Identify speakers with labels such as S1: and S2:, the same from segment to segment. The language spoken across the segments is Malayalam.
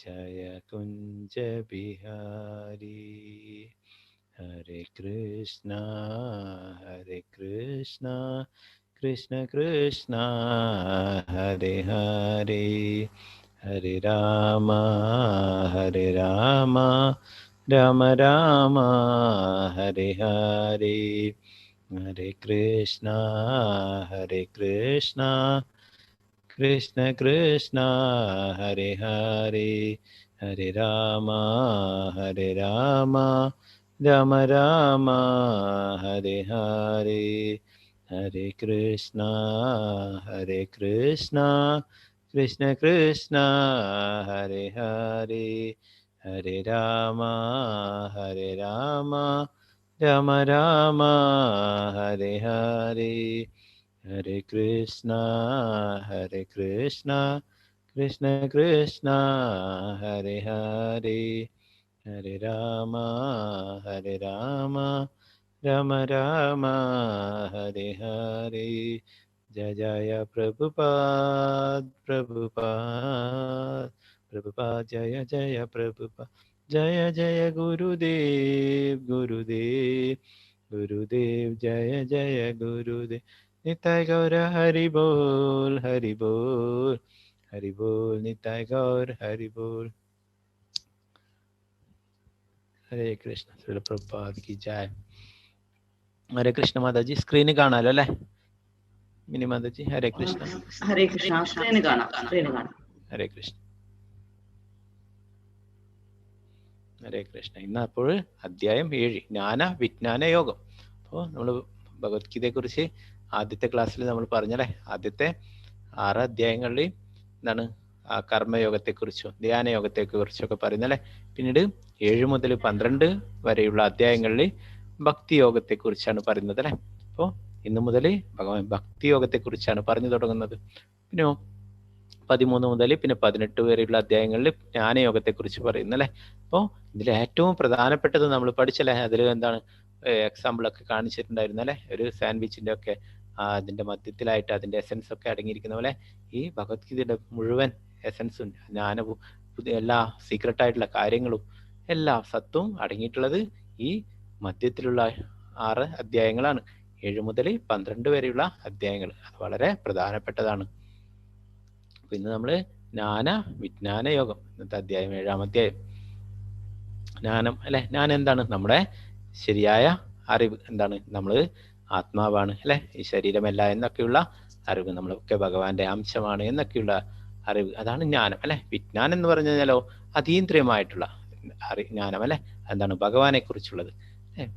S1: जय कुंज बिहारी। हरे कृष्णा कृष्ण कृष्ण हरे हरे, हरे राम राम राम हरे हरे, हरे कृष्णा कृष्ण कृष्ण हरे हरे, हरे राम राम राम हरे हरे, हरे कृष्णा कृष्ण कृष्ण हरे हरे, हरे राम राम राम हरे हरे, हरे कृष्णा कृष्ण कृष्ण हरे हरे, हरे राम राम राम हरे हरे। जय जय प्रभुपाद जय जय प्रभुपाद, जय जय गुरुदेव जय जय गुरुदेव। निताय गौर हरि बोल हरि बोल हरि बोल, निताय गौर हरि बोल। ഹരേ കൃഷ്ണ. ശ്രീല പ്രഭുപാദ് की जय. ഹരേ കൃഷ്ണ മാതാജി, സ്ക്രീന് കാണാലോ അല്ലേ മിനി മാതാജി? ഹരേ കൃഷ്ണ.
S2: ഹരേ കൃഷ്ണ. സ്ക്രീന് കാണാം.
S1: ഹരേ കൃഷ്ണ ഹരേ കൃഷ്ണ. ഇന്ന് അപ്പോൾ അധ്യായം 7 ജ്ഞാന വിജ്ഞാന യോഗം. അപ്പോൾ നമ്മൾ ഭഗവത്ഗീതയെക്കുറിച്ച് ആദ്യത്തെ ക്ലാസ്സിൽ നമ്മൾ പറഞ്ഞല്ലേ, ആദ്യത്തെ 6 അധ്യായങ്ങളിൽ എന്താണ് കർമ്മയോഗത്തെക്കുറിച്ചും ധ്യാനയോഗത്തെക്കുറിച്ചൊക്കെ പറയുന്നല്ലേ. പിന്നീട് 7 മുതൽ 12 വരെയുള്ള അധ്യായങ്ങളിൽ ഭക്തി യോഗത്തെക്കുറിച്ചാണ് പറയുന്നത് അല്ലേ. അപ്പോൾ ഇന്ന് മുതൽ ഭഗവാൻ ഭക്തി യോഗത്തെക്കുറിച്ചാണ് പറഞ്ഞു തുടങ്ങുന്നത്. പിന്നെ 13 മുതൽ പിന്നെ 18 വരെയുള്ള അധ്യായങ്ങളിൽ ജ്ഞാനയോഗത്തെക്കുറിച്ച് പറയുന്നല്ലേ. അപ്പോൾ ഇതിൽ ഏറ്റവും പ്രധാനപ്പെട്ടത് നമ്മൾ പഠിച്ചല്ലേ, അതിൽ എന്താണ് എക്സാമ്പിളൊക്കെ കാണിച്ചിട്ടുണ്ടായിരുന്നു അല്ലേ. ഒരു സാൻഡ്വിച്ചിന്റെ ഒക്കെ അതിന്റെ മധ്യത്തിലായിട്ട് അതിന്റെ എസൻസ് ഒക്കെ അടങ്ങിയിരിക്കുന്ന പോലെ ഈ ഭഗവത്ഗീതയുടെ മുഴുവൻ എസൻസും ജ്ഞാനവും എല്ലാ സീക്രട്ട് ആയിട്ടുള്ള കാര്യങ്ങളും എല്ലാ സത്വവും അടങ്ങിയിട്ടുള്ളത് ഈ മധ്യത്തിലുള്ള 6 അധ്യായങ്ങളാണ്. 7 മുതൽ 12 വരെയുള്ള അധ്യായങ്ങൾ അത് വളരെ പ്രധാനപ്പെട്ടതാണ്. അപ്പൊ ഇന്ന് നമ്മള് ജ്ഞാന വിജ്ഞാന യോഗം, ഇന്നത്തെ അധ്യായം 7-ാം അധ്യായം. ജ്ഞാനം അല്ലെ, ജ്ഞാനം എന്താണ്? നമ്മുടെ ശരിയായ അറിവ് എന്താണ്? നമ്മള് ആത്മാവാണ് അല്ലെ, ഈ ശരീരമല്ല എന്നൊക്കെയുള്ള അറിവ്, നമ്മളൊക്കെ ഭഗവാന്റെ അംശമാണ് എന്നൊക്കെയുള്ള അറിവ്, അതാണ് ജ്ഞാനം അല്ലെ. വിജ്ഞാനം എന്ന് പറഞ്ഞു കഴിഞ്ഞാലോ അതീന്ദ്രിയമായിട്ടുള്ള ജ്ഞാനം അല്ലെ. എന്താണ്? ഭഗവാനെ കുറിച്ചുള്ളത്,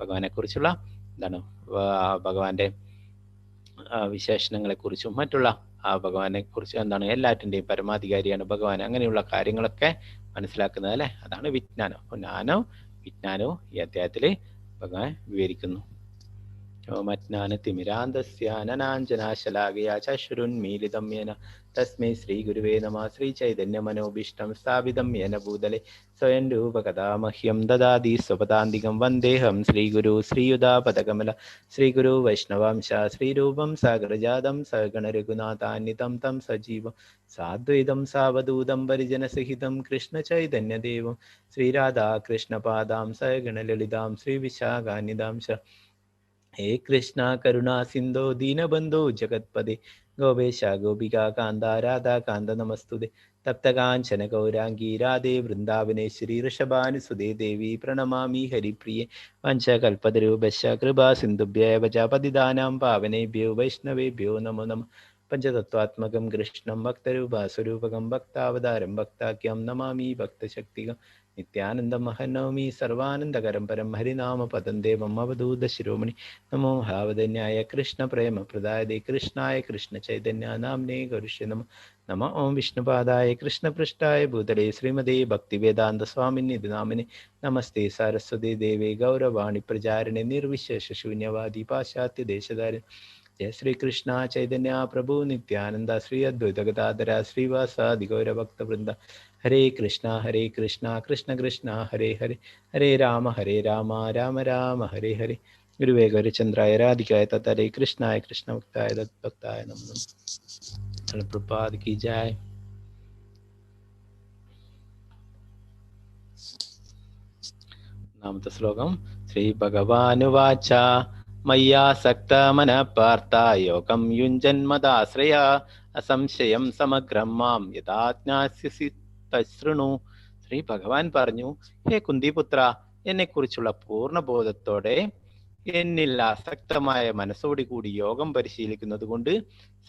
S1: ഭഗവാനെ കുറിച്ചുള്ള എന്താണ്, ഭഗവാന്റെ വിശേഷണങ്ങളെ കുറിച്ചും മറ്റുള്ള ഭഗവാനെ കുറിച്ച് എന്താണ്, എല്ലാറ്റിന്റെയും പരമാധികാരിയാണ് ഭഗവാൻ, അങ്ങനെയുള്ള കാര്യങ്ങളൊക്കെ മനസ്സിലാക്കുന്നത് അല്ലെ, അതാണ് വിജ്ഞാനം. അപ്പൊ ജ്ഞാനവും വിജ്ഞാനവും ഈ അധ്യായത്തില് ഭഗവാൻ വിവരിക്കുന്നു. ഓമജ്ഞാനതിമിരാന്ധസ്യ ചക്ഷുരുന്മീലിതം യേന തസ്മൈ ശ്രീഗുരുവേ നമഃ. ശ്രീചൈതന്യമനോഭീഷ്ടം സ്ഥാപിതം യേന ഭൂതലേ സ്വയം രൂപകഥാ മഹ്യം ദദാതി സ്വപദാന്തികം. വന്ദേഹം ശ്രീഗുരു ശ്രീയുതാപദകമല ശ്രീഗുരു വൈഷ്ണവാംശ ശ്രീരൂപം സാഗരജാതം സഗണ രഘുനാഥാന്വിതം തം സജീവം സാദ്വൈതം സാവധൂതം പരിജനസഹിതം കൃഷ്ണ ചൈതന്യദേവം ശ്രീരാധാകൃഷ്ണപാദാം സഗണ ലളിതാം ശ്രീവിശാഖാന്വിതാംശ. ഹേ കൃഷ്ണ കരുണാ സിന്ധോ ദീനബന്ധോ ജഗത്പദേ ഗോപേശ ഗോപികാ കാന്ത രാധാകാന്ത നമസ്തുതേ. തപ്തകാഞ്ചന ഗൗരാംഗീ രാധേ വൃന്ദാവനേശ്വരി ഋഷഭാനുസുതേ ദേവി പ്രണമാമി ഹരിപ്രിയേ. വഞ്ചകൽപതരൂപശ്ച കൃപാ സിന്ധുഭ്യേവ ച പതിതാനാം പാവനേഭ്യോ വൈഷ്ണവേഭ്യോ നമോ നമഃ. പഞ്ചതത്വാത്മകം കൃഷ്ണം ഭക്തരൂപസ്വരൂപകം ഭക്താവതാരം ഭക്താഖ്യം നമാമി ഭക്തശക്തികം. നിത്യാനന്ദം മഹനൗമി സർവാനന്ദകരം പരം ഹരിനാമ പദം ദേവം അവധൂത ശിരോമണി. നമോ ഭാവധന്യായ കൃഷ്ണ പ്രേമ പ്രദായതേ കൃഷ്ണായ കൃഷ്ണ ചൈതന്യ നാംനേ ഗൗരിഷ്യ നമ. നമ ഓം വിഷ്ണുപാദായ കൃഷ്ണപൃഷ്ഠായ ഭൂതലേ ശ്രീമതേ ഭക്തിവേദാന്ത സ്വാമിന്യതി നാമിനെ. നമസ്തേ സാരസ്വതേ ദേവേ ഗൗരവാണി പ്രചാരിണേ നിർവിശേഷ ശൂന്യവാദി പാശ്ചാത്യ ദേശധാരി. ജയ ശ്രീ കൃഷ്ണ ചൈതന്യ പ്രഭു നിത്യാനന്ദ ശ്രീ അദ്വൈത ഗദാധര ശ്രീവാസാദി ഗൗരഭക്തവൃന്ദ. ഹരേ കൃഷ്ണ കൃഷ്ണ കൃഷ്ണ ഹരേ ഹരേ, ഹരേ രാമ രാമ രാമ ഹരേ ഹരേ. ഗുരുവേ ഗൗരചന്ദ്രായ രാധികായ തത്തരേ കൃഷ്ണായ കൃഷ്ണഭക്തായ തദ്ഭക്തായ നമോ. പ്രഭുപാദ് കി ജയ. ഒന്നാമത്തെ ശ്ലോകം. ശ്രീ ഭഗവാനുവാച മയ്യാസക്ത മനഃപാർത്ഥ യോഗം യുഞ്ജന്മദാശ്രയ അസംശയം സമഗ്രം മാം യഥാജ്ഞാസ്യസി തശൃണു. ശ്രീ ഭഗവാൻ പറഞ്ഞു, ഹേ കുന്തിപുത്ര, എന്നെ കുറിച്ചുള്ള പൂർണ്ണ ബോധത്തോടെ എന്നിൽ ആസക്തമായ മനസ്സോടി കൂടി യോഗം പരിശീലിക്കുന്നത് കൊണ്ട്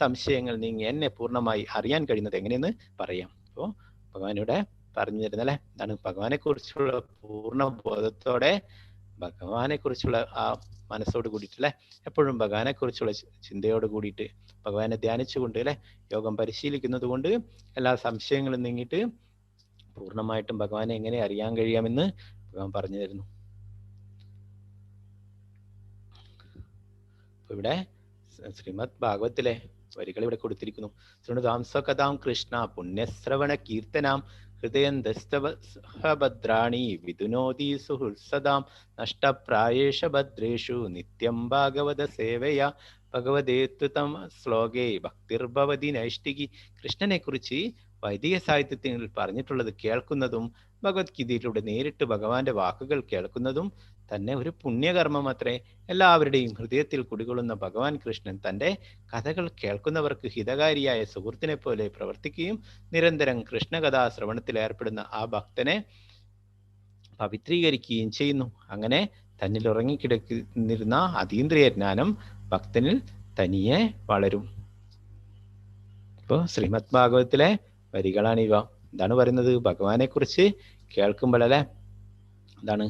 S1: സംശയങ്ങൾ നീങ്ങി എന്നെ പൂർണ്ണമായി അറിയാൻ കഴിയുന്നത് എങ്ങനെയെന്ന് പറയാം. അപ്പോ ഭഗവാനിവിടെ പറഞ്ഞു തരുന്നല്ലേ, എന്താണ് ഭഗവാനെ കുറിച്ചുള്ള പൂർണ്ണ ബോധത്തോടെ ഭഗവാനെ കുറിച്ചുള്ള ആ മനസ്സോട് കൂടിയിട്ടല്ലേ, എപ്പോഴും ഭഗവാനെ കുറിച്ചുള്ള ചിന്തയോട് കൂടിയിട്ട് ഭഗവാനെ ധ്യാനിച്ചുകൊണ്ട് അല്ലെ യോഗം പരിശീലിക്കുന്നത് കൊണ്ട് എല്ലാ സംശയങ്ങളും നീങ്ങിയിട്ട് പൂർണ്ണമായിട്ടും ഭഗവാനെ എങ്ങനെ അറിയാൻ കഴിയാമെന്ന് ഭഗവാൻ പറഞ്ഞു തരുന്നു. ഇവിടെ ശ്രീമദ് ഭാഗവത്തിലെ വരികൾ ഇവിടെ കൊടുത്തിരിക്കുന്നു. ശൃണുതാം സ്വകഥാം കൃഷ്ണ പുണ്യശ്രവണ കീർത്തനാം ഹൃദയന്തസ്തവഭദ്രാണി വിദുനോതി സുഹൃത്സദാം നഷ്ടപ്രായേഷ ഭദ്രേഷു നിത്യം ഭാഗവത സേവയ ഭഗവതേത്വതം ശ്ലോകേ ഭക്തിർഭവതി നൈഷ്ഠികി. കൃഷ്ണനെ കുറിച്ച് വൈദിക സാഹിത്യത്തിൽ പറഞ്ഞിട്ടുള്ളത് കേൾക്കുന്നതും ഭഗവത്ഗീതയിലൂടെ നേരിട്ട് ഭഗവാന്റെ വാക്കുകൾ കേൾക്കുന്നതും തന്നെ ഒരു പുണ്യകർമ്മം അത്രേ. എല്ലാവരുടെയും ഹൃദയത്തിൽ കുടികൊള്ളുന്ന ഭഗവാൻ കൃഷ്ണൻ തൻ്റെ കഥകൾ കേൾക്കുന്നവർക്ക് ഹിതകാരിയായ സുഹൃത്തിനെ പോലെ പ്രവർത്തിക്കുകയും നിരന്തരം കൃഷ്ണകഥാ ശ്രവണത്തിൽ ഏർപ്പെടുന്ന ആ ഭക്തനെ പവിത്രീകരിക്കുകയും ചെയ്യുന്നു. അങ്ങനെ തന്നിൽ ഉറങ്ങിക്കിടന്നിരുന്ന അതീന്ദ്രിയ ജ്ഞാനം ഭക്തനിൽ തനിയെ വളരും. ഇപ്പോൾ ശ്രീമദ് ഭാഗവത്തിലെ വരികളാണിവ. എന്താണ് പറയുന്നത്? ഭഗവാനെ കുറിച്ച് കേൾക്കുമ്പോഴല്ലേ എന്താണ്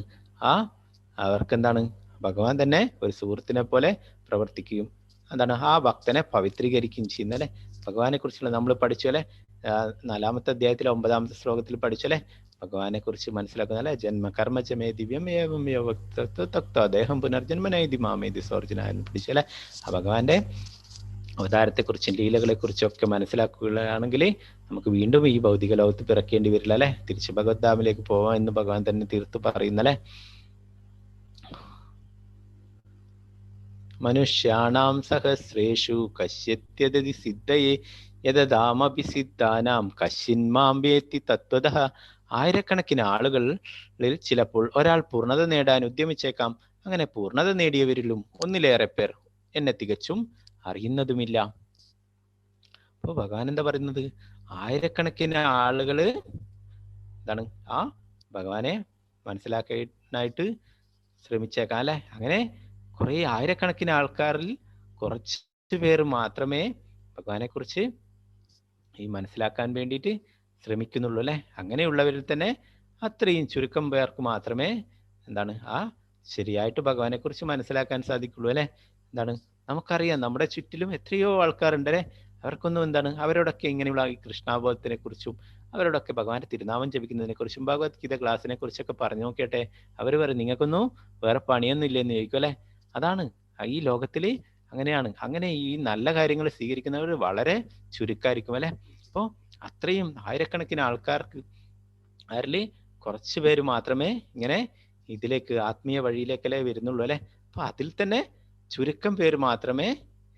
S1: അവർക്കെന്താണ് ഭഗവാൻ തന്നെ ഒരു സുഹൃത്തിനെ പോലെ പ്രവർത്തിക്കുകയും എന്താണ് ആ ഭക്തനെ പവിത്രീകരിക്കുകയും ചെയ്യുന്നല്ലേ. ഭഗവാനെ കുറിച്ചുള്ള നമ്മൾ പഠിച്ചല്ലേ 4-ാമത്തെ അധ്യായത്തിലെ 9-ാമത്തെ ശ്ലോകത്തിൽ പഠിച്ചല്ലേ ഭഗവാനെ കുറിച്ച് മനസ്സിലാക്കുന്നല്ലേ. ജന്മകർമ്മചമേ ദിവ്യം ഏവം ദേഹം പുനർജന്മനൈതി മാമേതി സ്വർജന എന്ന് പഠിച്ചല്ലേ. ആ ഭഗവാന്റെ അവതാരത്തെക്കുറിച്ചും ലീലകളെ കുറിച്ചും ഒക്കെ മനസ്സിലാക്കുകയാണെങ്കിൽ നമുക്ക് വീണ്ടും ഈ ഭൗതിക ലോകത്ത് പിറക്കേണ്ടി വരില്ല അല്ലെ. തിരിച്ച് ഭഗവത് ധാമിലേക്ക് പോവാം എന്ന് ഭഗവാൻ തന്നെ തീർത്തു പറയുന്നല്ലേ. മനുഷ്യാണാം സഹസ്രേഷു കശ്യത്യദതി സിദ്ധയേ യദാമപി സിദ്ധാനാം കശ്ചിന്മാം വേത്തി തത്വതഃ. ആയിരക്കണക്കിന് ആളുകളിൽ ചിലപ്പോൾ ഒരാൾ പൂർണ്ണത നേടാൻ ഉദ്യമിച്ചേക്കാം. അങ്ങനെ പൂർണ്ണത നേടിയവരിലും ഒന്നിലേറെ പേർ എന്നെ തികച്ചും അറിയുന്നതുമില്ല. അപ്പൊ ഭഗവാൻ എന്താ പറയുന്നത്? ആയിരക്കണക്കിന് ആളുകള് എന്താണ് ആ ഭഗവാനെ മനസ്സിലാക്കാനായിട്ട് ശ്രമിച്ചേക്കാം അല്ലെ. അങ്ങനെ കുറെ ആയിരക്കണക്കിന് ആൾക്കാരിൽ കുറച്ച് പേർ മാത്രമേ ഭഗവാനെ കുറിച്ച് ഈ മനസ്സിലാക്കാൻ വേണ്ടിയിട്ട് ശ്രമിക്കുന്നുള്ളൂ അല്ലെ. അങ്ങനെയുള്ളവരിൽ തന്നെ അത്രയും ചുരുക്കം പേർക്ക് മാത്രമേ എന്താണ് ശരിയായിട്ട് ഭഗവാനെ കുറിച്ച് മനസ്സിലാക്കാൻ സാധിക്കുള്ളൂ അല്ലെ. എന്താണ് നമുക്കറിയാം നമ്മുടെ ചുറ്റിലും എത്രയോ ആൾക്കാരുണ്ട് അല്ലെ. അവർക്കൊന്നും എന്താണ് അവരോടൊക്കെ ഇങ്ങനെയുള്ള ഈ കൃഷ്ണാബോധത്തിനെ കുറിച്ചും അവരോടൊക്കെ ഭഗവാന്റെ തിരുനാമം ജപിക്കുന്നതിനെ കുറിച്ചും ഭഗവത്ഗീത ക്ലാസ്സിനെ കുറിച്ചൊക്കെ പറഞ്ഞു നോക്കിയട്ടെ. അവർ പറയും നിങ്ങൾക്കൊന്നും വേറെ പണിയൊന്നും ഇല്ലെന്ന് ചോദിക്കും അല്ലെ. അതാണ് ഈ ലോകത്തില് അങ്ങനെയാണ്. അങ്ങനെ ഈ നല്ല കാര്യങ്ങൾ സ്വീകരിക്കുന്നവർ വളരെ ചുരുക്കമായിരിക്കും അല്ലെ. അപ്പോൾ അത്രയും ആയിരക്കണക്കിന് ആൾക്കാർക്ക് അവരില് കുറച്ച് പേര് മാത്രമേ ഇങ്ങനെ ഇതിലേക്ക് ആത്മീയ വഴിയിലേക്കല്ലേ വരുന്നുള്ളൂ അല്ലെ. അപ്പൊ അതിൽ തന്നെ ചുരുക്കം പേര് മാത്രമേ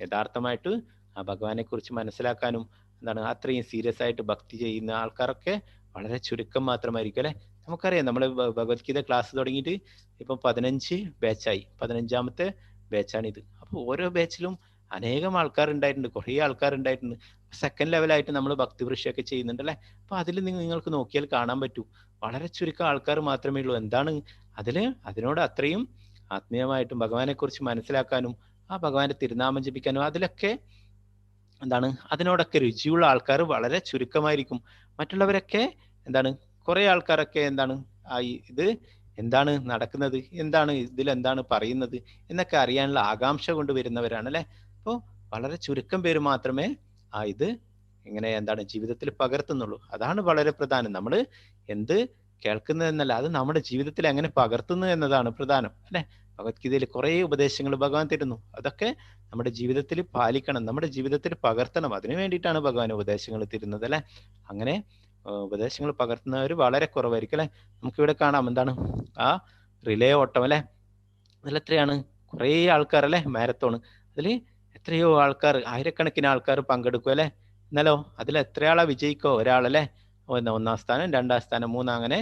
S1: യഥാർത്ഥമായിട്ട് ആ ഭഗവാനെ കുറിച്ച് മനസ്സിലാക്കാനും എന്താണ് അത്രയും സീരിയസ് ആയിട്ട് ഭക്തി ചെയ്യുന്ന ആൾക്കാരൊക്കെ വളരെ ചുരുക്കം മാത്രമായിരിക്കും അല്ലെ. നമുക്കറിയാം നമ്മൾ ഭഗവത്ഗീത ക്ലാസ് തുടങ്ങിയിട്ട് ഇപ്പം 15 ബാച്ചായി. 15-ാമത്തെ ബാച്ചാണിത്. അപ്പോൾ ഓരോ ബാച്ചിലും അനേകം ആൾക്കാരുണ്ടായിട്ടുണ്ട്, കുറേ ആൾക്കാരുണ്ടായിട്ടുണ്ട്. സെക്കൻഡ് ലെവലായിട്ട് നമ്മൾ ഭക്തിവൃഷിയൊക്കെ ചെയ്യുന്നുണ്ട് അല്ലെ. അപ്പൊ അതിൽ നിങ്ങൾക്ക് നോക്കിയാൽ കാണാൻ പറ്റൂ വളരെ ചുരുക്കം ആൾക്കാർ മാത്രമേ ഉള്ളൂ. എന്താണ് അതിനോട് അത്രയും ആത്മീയമായിട്ടും ഭഗവാനെ കുറിച്ച് മനസ്സിലാക്കാനും ആ ഭഗവാന്റെ തിരുനാമം ജപിക്കാനും അതിലൊക്കെ എന്താണ് അതിനോടൊക്കെ രുചിയുള്ള ആൾക്കാർ വളരെ ചുരുക്കമായിരിക്കും. മറ്റുള്ളവരൊക്കെ എന്താണ് കുറെ ആൾക്കാരൊക്കെ എന്താണ് ഇത് എന്താണ് നടക്കുന്നത്, എന്താണ് ഇതിൽ എന്താണ് പറയുന്നത് എന്നൊക്കെ അറിയാനുള്ള ആകാംക്ഷ കൊണ്ടുവരുന്നവരാണ് അല്ലെ. അപ്പോൾ വളരെ ചുരുക്കം പേര് മാത്രമേ ഇത് ഇങ്ങനെ എന്താണ് ജീവിതത്തിൽ പകർത്തുന്നുള്ളൂ. അതാണ് വളരെ പ്രധാനം. നമ്മൾ എന്ത് കേൾക്കുന്നതെന്നല്ല, അത് നമ്മുടെ ജീവിതത്തിൽ എങ്ങനെ പകർത്തുന്നു എന്നതാണ് പ്രധാനം അല്ലെ. ഭഗവത്ഗീതയിൽ കുറെ ഉപദേശങ്ങൾ ഭഗവാൻ തരുന്നു. അതൊക്കെ നമ്മുടെ ജീവിതത്തിൽ പാലിക്കണം, നമ്മുടെ ജീവിതത്തിൽ പകർത്തണം. അതിനു വേണ്ടിയിട്ടാണ് ഭഗവാൻ ഉപദേശങ്ങൾ തരുന്നത് അല്ലെ. അങ്ങനെ ഉപദേശങ്ങൾ പകർത്തുന്നവർ വളരെ കുറവായിരിക്കും അല്ലെ. നമുക്കിവിടെ കാണാം എന്താണ് റിലേ ഓട്ടം അല്ലെ. അതിലെത്രയാണ് കുറേ ആൾക്കാർ അല്ലെ. മാരത്തോൺ അതിൽ എത്രയോ ആൾക്കാർ, ആയിരക്കണക്കിന് ആൾക്കാർ പങ്കെടുക്കും അല്ലെ. എന്നാലോ അതിൽ എത്രയാളാ വിജയിക്കോ? ഒരാളല്ലേ. 1-ാം സ്ഥാനം, 2-ാം സ്ഥാനം, 3, അങ്ങനെ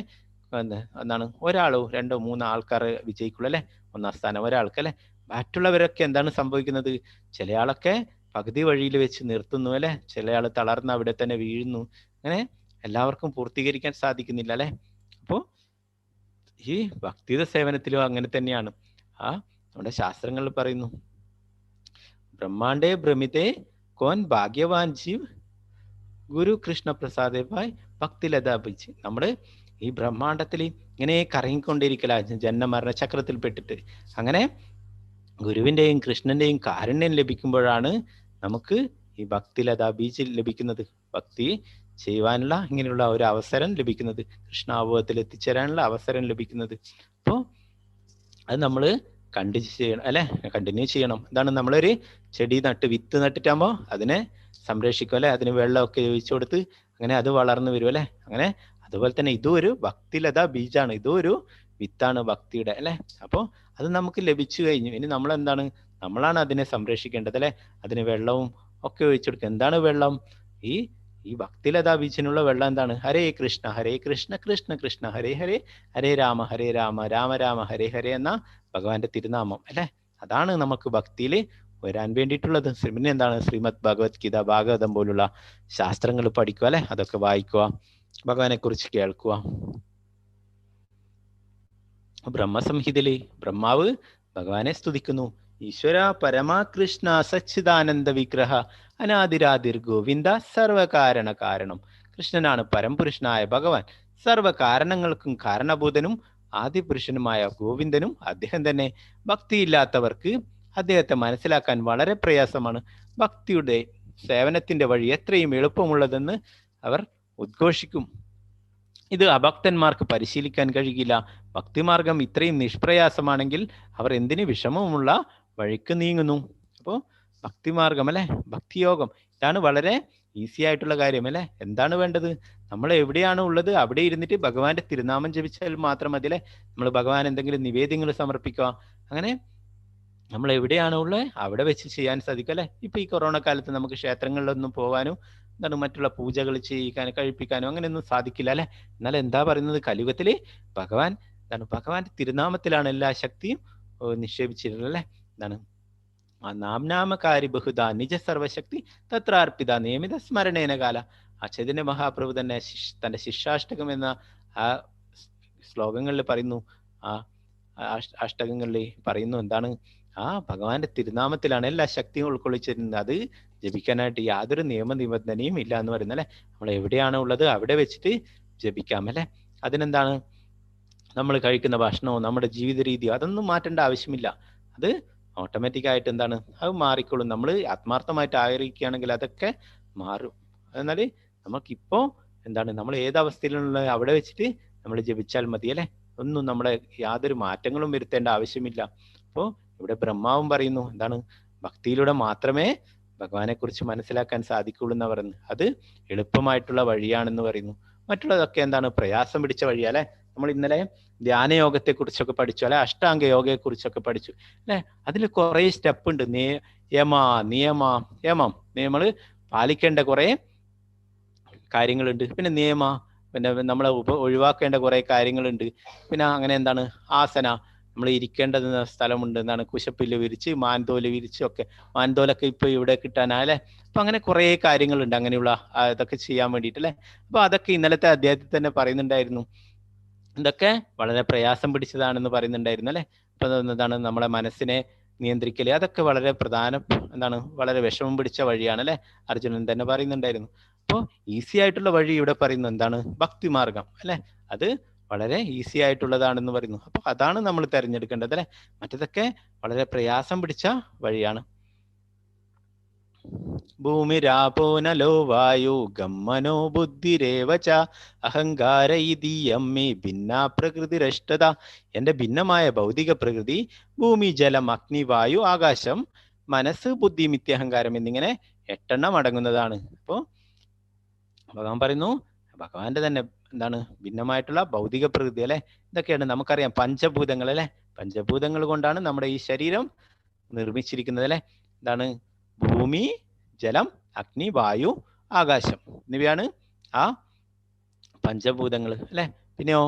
S1: എന്താണ് ഒരാളോ രണ്ടോ മൂന്നോ ആൾക്കാർ വിജയിക്കുള്ളൂ അല്ലെ, ഒന്നാം സ്ഥാനം ഒരാൾക്ക് അല്ലെ. മറ്റുള്ളവരൊക്കെ എന്താണ് സംഭവിക്കുന്നത്? ചില ആളൊക്കെ പകുതി വഴിയിൽ വെച്ച് നിർത്തുന്നു അല്ലെ, ചില ആൾ തളർന്ന് അവിടെ തന്നെ വീഴുന്നു. അങ്ങനെ എല്ലാവർക്കും പൂർത്തീകരിക്കാൻ സാധിക്കുന്നില്ല അല്ലെ. അപ്പോൾ ഈ ഭക്തിയുടെ സേവനത്തിലും അങ്ങനെ തന്നെയാണ്. നമ്മുടെ ശാസ്ത്രങ്ങളിൽ പറയുന്നു, ബ്രഹ്മാണ്ടേ ഭ്രമിതേ കോൻ ഭാഗ്യവാൻ ജീവ് ഗുരു കൃഷ്ണ പ്രസാദേവായി ഭക്തി ലതാപിച്ച്. നമ്മൾ ഈ ബ്രഹ്മാണ്ടത്തിൽ ഇങ്ങനെ കറങ്ങിക്കൊണ്ടിരിക്കല ജന്മമരണ ചക്രത്തിൽ പെട്ടിട്ട്. അങ്ങനെ ഗുരുവിൻ്റെയും കൃഷ്ണന്റെയും കാരുണ്യം ലഭിക്കുമ്പോഴാണ് നമുക്ക് ഈ ഭക്തി ലതാ ബീച്ച് ലഭിക്കുന്നത്, ഭക്തി ചെയ്യുവാനുള്ള ഇങ്ങനെയുള്ള ഒരു അവസരം ലഭിക്കുന്നത്, കൃഷ്ണാവബോധത്തിൽ എത്തിച്ചേരാനുള്ള അവസരം ലഭിക്കുന്നത്. അപ്പോൾ അത് നമ്മൾ കണ്ടിന്യൂ ചെയ്യണം അല്ലെ, കണ്ടിന്യൂ ചെയ്യണം. എന്താണ്, നമ്മളൊരു ചെടി നട്ട് വിത്ത് നട്ടിട്ടാകുമ്പോൾ അതിനെ സംരക്ഷിക്കും അല്ലെ, അതിന് വെള്ളമൊക്കെ ഒഴിച്ചു കൊടുത്ത് അങ്ങനെ അത് വളർന്നു വരും അല്ലെ. അങ്ങനെ അതുപോലെ തന്നെ ഇതും ഒരു ഭക്തിലതാ ബീജാണ്, ഇതും ഒരു വിത്താണ് ഭക്തിയുടെ അല്ലെ. അപ്പോൾ അത് നമുക്ക് ലഭിച്ചു കഴിഞ്ഞു. ഇനി നമ്മൾ എന്താണ്, നമ്മളാണ് അതിനെ സംരക്ഷിക്കേണ്ടത് അല്ലെ, അതിന് വെള്ളവും ഒക്കെ ഒഴിച്ചു കൊടുക്കുക. എന്താണ് വെള്ളം? ഈ ഭക്തിലതാ ബീജിനുള്ള വെള്ളം എന്താണ്? ഹരേ കൃഷ്ണ കൃഷ്ണ കൃഷ്ണ ഹരേ ഹരേ, ഹരേ രാമ രാമ രാമ ഹരേ ഹരേ എന്ന ഭഗവാന്റെ തിരുനാമം അല്ലെ. അതാണ് നമുക്ക് ഭക്തിയിൽ വരാൻ വേണ്ടിയിട്ടുള്ളത്. പിന്നെ എന്താണ്, ശ്രീമദ് ഭഗവത്ഗീത, ഭാഗവതം പോലുള്ള ശാസ്ത്രങ്ങൾ പഠിക്കുക അല്ലെ, അതൊക്കെ വായിക്കുക, ഭഗവാനെ കുറിച്ച് കേൾക്കുക. ബ്രഹ്മസംഹിതയില് ബ്രഹ്മാവ് ഭഗവാനെ സ്തുതിക്കുന്നു. ഈശ്വര പരമാകൃഷ്ണ സച്ചിദാനന്ദ വിഗ്രഹ അനാദിരാതിർ ഗോവിന്ദ സർവകാരണ കാരണം. കൃഷ്ണനാണ് പരംപുരുഷനായ ഭഗവാൻ, സർവകാരണങ്ങൾക്കും കാരണഭൂതനും ആദിപുരുഷനുമായ ഗോവിന്ദനും അദ്ദേഹം തന്നെ. ഭക്തിയില്ലാത്തവർക്ക് അദ്ദേഹത്തെ മനസ്സിലാക്കാൻ വളരെ പ്രയാസമാണ്. ഭക്തിയുടെ സേവനത്തിന്റെ വഴി എത്രയും എളുപ്പമുള്ളതെന്ന് അവർ ഉദ്ഘോഷിക്കും. ഇത് അഭക്തന്മാർക്ക് പരിശീലിക്കാൻ കഴിയില്ല. ഭക്തിമാർഗം ഇത്രയും നിഷ്പ്രയാസമാണെങ്കിൽ അവർ എന്തിന് വിഷമമുള്ള വഴിക്ക് നീങ്ങുന്നു? അപ്പോൾ ഭക്തിമാർഗം അല്ലെ, ഭക്തിയോഗം ഇതാണ് വളരെ ഈസി ആയിട്ടുള്ള കാര്യം അല്ലെ. എന്താണ് വേണ്ടത്? നമ്മൾ എവിടെയാണ് ഉള്ളത് അവിടെ ഇരുന്നിട്ട് ഭഗവാന്റെ തിരുനാമം ജപിച്ചാൽ മാത്രം മതി അല്ലെ. നമ്മൾ ഭഗവാൻ എന്തെങ്കിലും നിവേദ്യങ്ങൾ സമർപ്പിക്കുക, അങ്ങനെ നമ്മൾ എവിടെയാണോ ഉള്ളത് അവിടെ വെച്ച് ചെയ്യാൻ സാധിക്കും അല്ലെ. ഇപ്പൊ ഈ കൊറോണ കാലത്ത് നമുക്ക് ക്ഷേത്രങ്ങളിലൊന്നും പോകാനും എന്താണ് മറ്റുള്ള പൂജകൾ ചെയ്യിക്കാനും കഴിപ്പിക്കാനും അങ്ങനെയൊന്നും സാധിക്കില്ല അല്ലെ. എന്നാൽ എന്താ പറയുന്നത്, കലിയുഗത്തില് ഭഗവാൻ എന്താണ്, ഭഗവാന്റെ തിരുനാമത്തിലാണ് എല്ലാ ശക്തിയും നിക്ഷേപിച്ചിട്ടുള്ളത് അല്ലെ. എന്താണ്, നാംനാമകാരി ബഹുദാ നിജ സർവശക്തി തത്രാർപ്പിത നിയമിത സ്മരണേന കാല. ആ ചൈതന്യ മഹാപ്രഭു തന്നെ തന്റെ ശിഷ്യാഷ്ടകം എന്ന ആ ശ്ലോകങ്ങളിൽ പറയുന്നു, ആ അഷ്ടകങ്ങളിൽ പറയുന്നു എന്താണ്, ഭഗവാന്റെ തിരുനാമത്തിലാണ് എല്ലാ ശക്തിയും ഉൾക്കൊള്ളിച്ചിരുന്നത്. അത് ജപിക്കാനായിട്ട് യാതൊരു നിയമനിബന്ധനയും ഇല്ല എന്ന് പറയുന്നത് അല്ലെ. നമ്മൾ എവിടെയാണ് ഉള്ളത് അവിടെ വെച്ചിട്ട് ജപിക്കാം അല്ലെ. അതിനെന്താണ്, നമ്മൾ കഴിക്കുന്ന ഭക്ഷണവും നമ്മുടെ ജീവിത രീതിയോ അതൊന്നും മാറ്റേണ്ട ആവശ്യമില്ല. അത് ഓട്ടോമാറ്റിക് ആയിട്ട് എന്താണ്, അത് മാറിക്കോളും. നമ്മൾ ആത്മാർത്ഥമായിട്ട് ആഗ്രഹിക്കുകയാണെങ്കിൽ അതൊക്കെ മാറും. എന്നാൽ നമുക്കിപ്പോ എന്താണ്, നമ്മൾ ഏതവസ്ഥയിലുള്ള അവിടെ വെച്ചിട്ട് നമ്മൾ ജപിച്ചാൽ മതി അല്ലെ. ഒന്നും നമ്മളെ യാതൊരു മാറ്റങ്ങളും വരുത്തേണ്ട ആവശ്യമില്ല. അപ്പോൾ ഇവിടെ ബ്രഹ്മാവും പറയുന്നു എന്താണ്, ഭക്തിയിലൂടെ മാത്രമേ ഭഗവാനെ കുറിച്ച് മനസ്സിലാക്കാൻ സാധിക്കുള്ളൂ എന്ന് പറയുന്നു. അത് എളുപ്പമായിട്ടുള്ള വഴിയാണെന്ന് പറയുന്നു. മറ്റുള്ളതൊക്കെ എന്താണ്, പ്രയാസം പിടിച്ച വഴി അല്ലെ. നമ്മൾ ഇന്നലെ ധ്യാനയോഗത്തെ കുറിച്ചൊക്കെ പഠിച്ചു അല്ലെ, അഷ്ടാംഗ യോഗയെ കുറിച്ചൊക്കെ പഠിച്ചു അല്ലെ. അതിൽ കുറെ സ്റ്റെപ്പ് ഉണ്ട്, യമം നമ്മൾ പാലിക്കേണ്ട കുറെ കാര്യങ്ങളുണ്ട്. പിന്നെ പിന്നെ നമ്മളെ ഒഴിവാക്കേണ്ട കുറെ കാര്യങ്ങളുണ്ട്. പിന്നെ അങ്ങനെ എന്താണ്, ആസന, നമ്മൾ ഇരിക്കേണ്ട സ്ഥലമുണ്ട്, എന്താണ്, കുശപ്പില് വിരിച്ച് മാൻതോല് വിരിച്ച് ഒക്കെ, മാൻതോലൊക്കെ ഇപ്പൊ ഇവിടെ കിട്ടാനല്ലേ. അപ്പൊ അങ്ങനെ കുറെ കാര്യങ്ങളുണ്ട് അങ്ങനെയുള്ള ഇതൊക്കെ ചെയ്യാൻ വേണ്ടിയിട്ട് അല്ലെ. അപ്പൊ അതൊക്കെ ഇന്നലത്തെ അധ്യായത്തിൽ തന്നെ പറയുന്നുണ്ടായിരുന്നു. ഇതൊക്കെ വളരെ പ്രയാസം പിടിച്ചതാണെന്ന് പറയുന്നുണ്ടായിരുന്നു അല്ലെ. അപ്പൊ എന്താണ്, നമ്മളെ മനസ്സിനെ നിയന്ത്രിക്കല് അതൊക്കെ വളരെ വളരെ വിഷമം പിടിച്ച വഴിയാണ് അല്ലെ. അർജുനൻ തന്നെ പറയുന്നുണ്ടായിരുന്നു. അപ്പോൾ ഈസി ആയിട്ടുള്ള വഴി ഇവിടെ പറയുന്നു എന്താണ്, ഭക്തി മാർഗം അല്ലെ. അത് വളരെ ഈസി ആയിട്ടുള്ളതാണെന്ന് പറയുന്നു. അപ്പൊ അതാണ് നമ്മൾ തിരഞ്ഞെടുക്കേണ്ടത് അല്ലെ. മറ്റതൊക്കെ വളരെ പ്രയാസം പിടിച്ച വഴിയാണ്. ഭൂമിരാപോ നലോ വായു ഗമ്മനോ ബുദ്ധിരേവച അഹങ്കാര ഇതീയമ്മേ ഭിന്ന പ്രകൃതിരഷ്ടത. എന്റെ ഭിന്നമായ ഭൗതിക പ്രകൃതി ഭൂമി, ജലം, അഗ്നി, വായു, ആകാശം, മനസ്സ്, ബുദ്ധി, മിഥ്യഹങ്കാരം എന്നിങ്ങനെ 8 എണ്ണം അടങ്ങുന്നതാണ്. അപ്പോ ഭഗവാൻ പറയുന്നു, ഭഗവാന്റെ തന്നെ എന്താണ്, ഭിന്നമായിട്ടുള്ള ഭൗതിക പ്രകൃതി അല്ലെ. ഇതൊക്കെയാണ് നമുക്കറിയാം പഞ്ചഭൂതങ്ങൾ അല്ലെ. പഞ്ചഭൂതങ്ങൾ കൊണ്ടാണ് നമ്മുടെ ഈ ശരീരം നിർമ്മിച്ചിരിക്കുന്നത് അല്ലെ. എന്താണ്, ഭൂമി, ജലം, അഗ്നി, വായു, ആകാശം എന്നിവയാണ് ആ പഞ്ചഭൂതങ്ങൾ അല്ലെ. പിന്നെയോ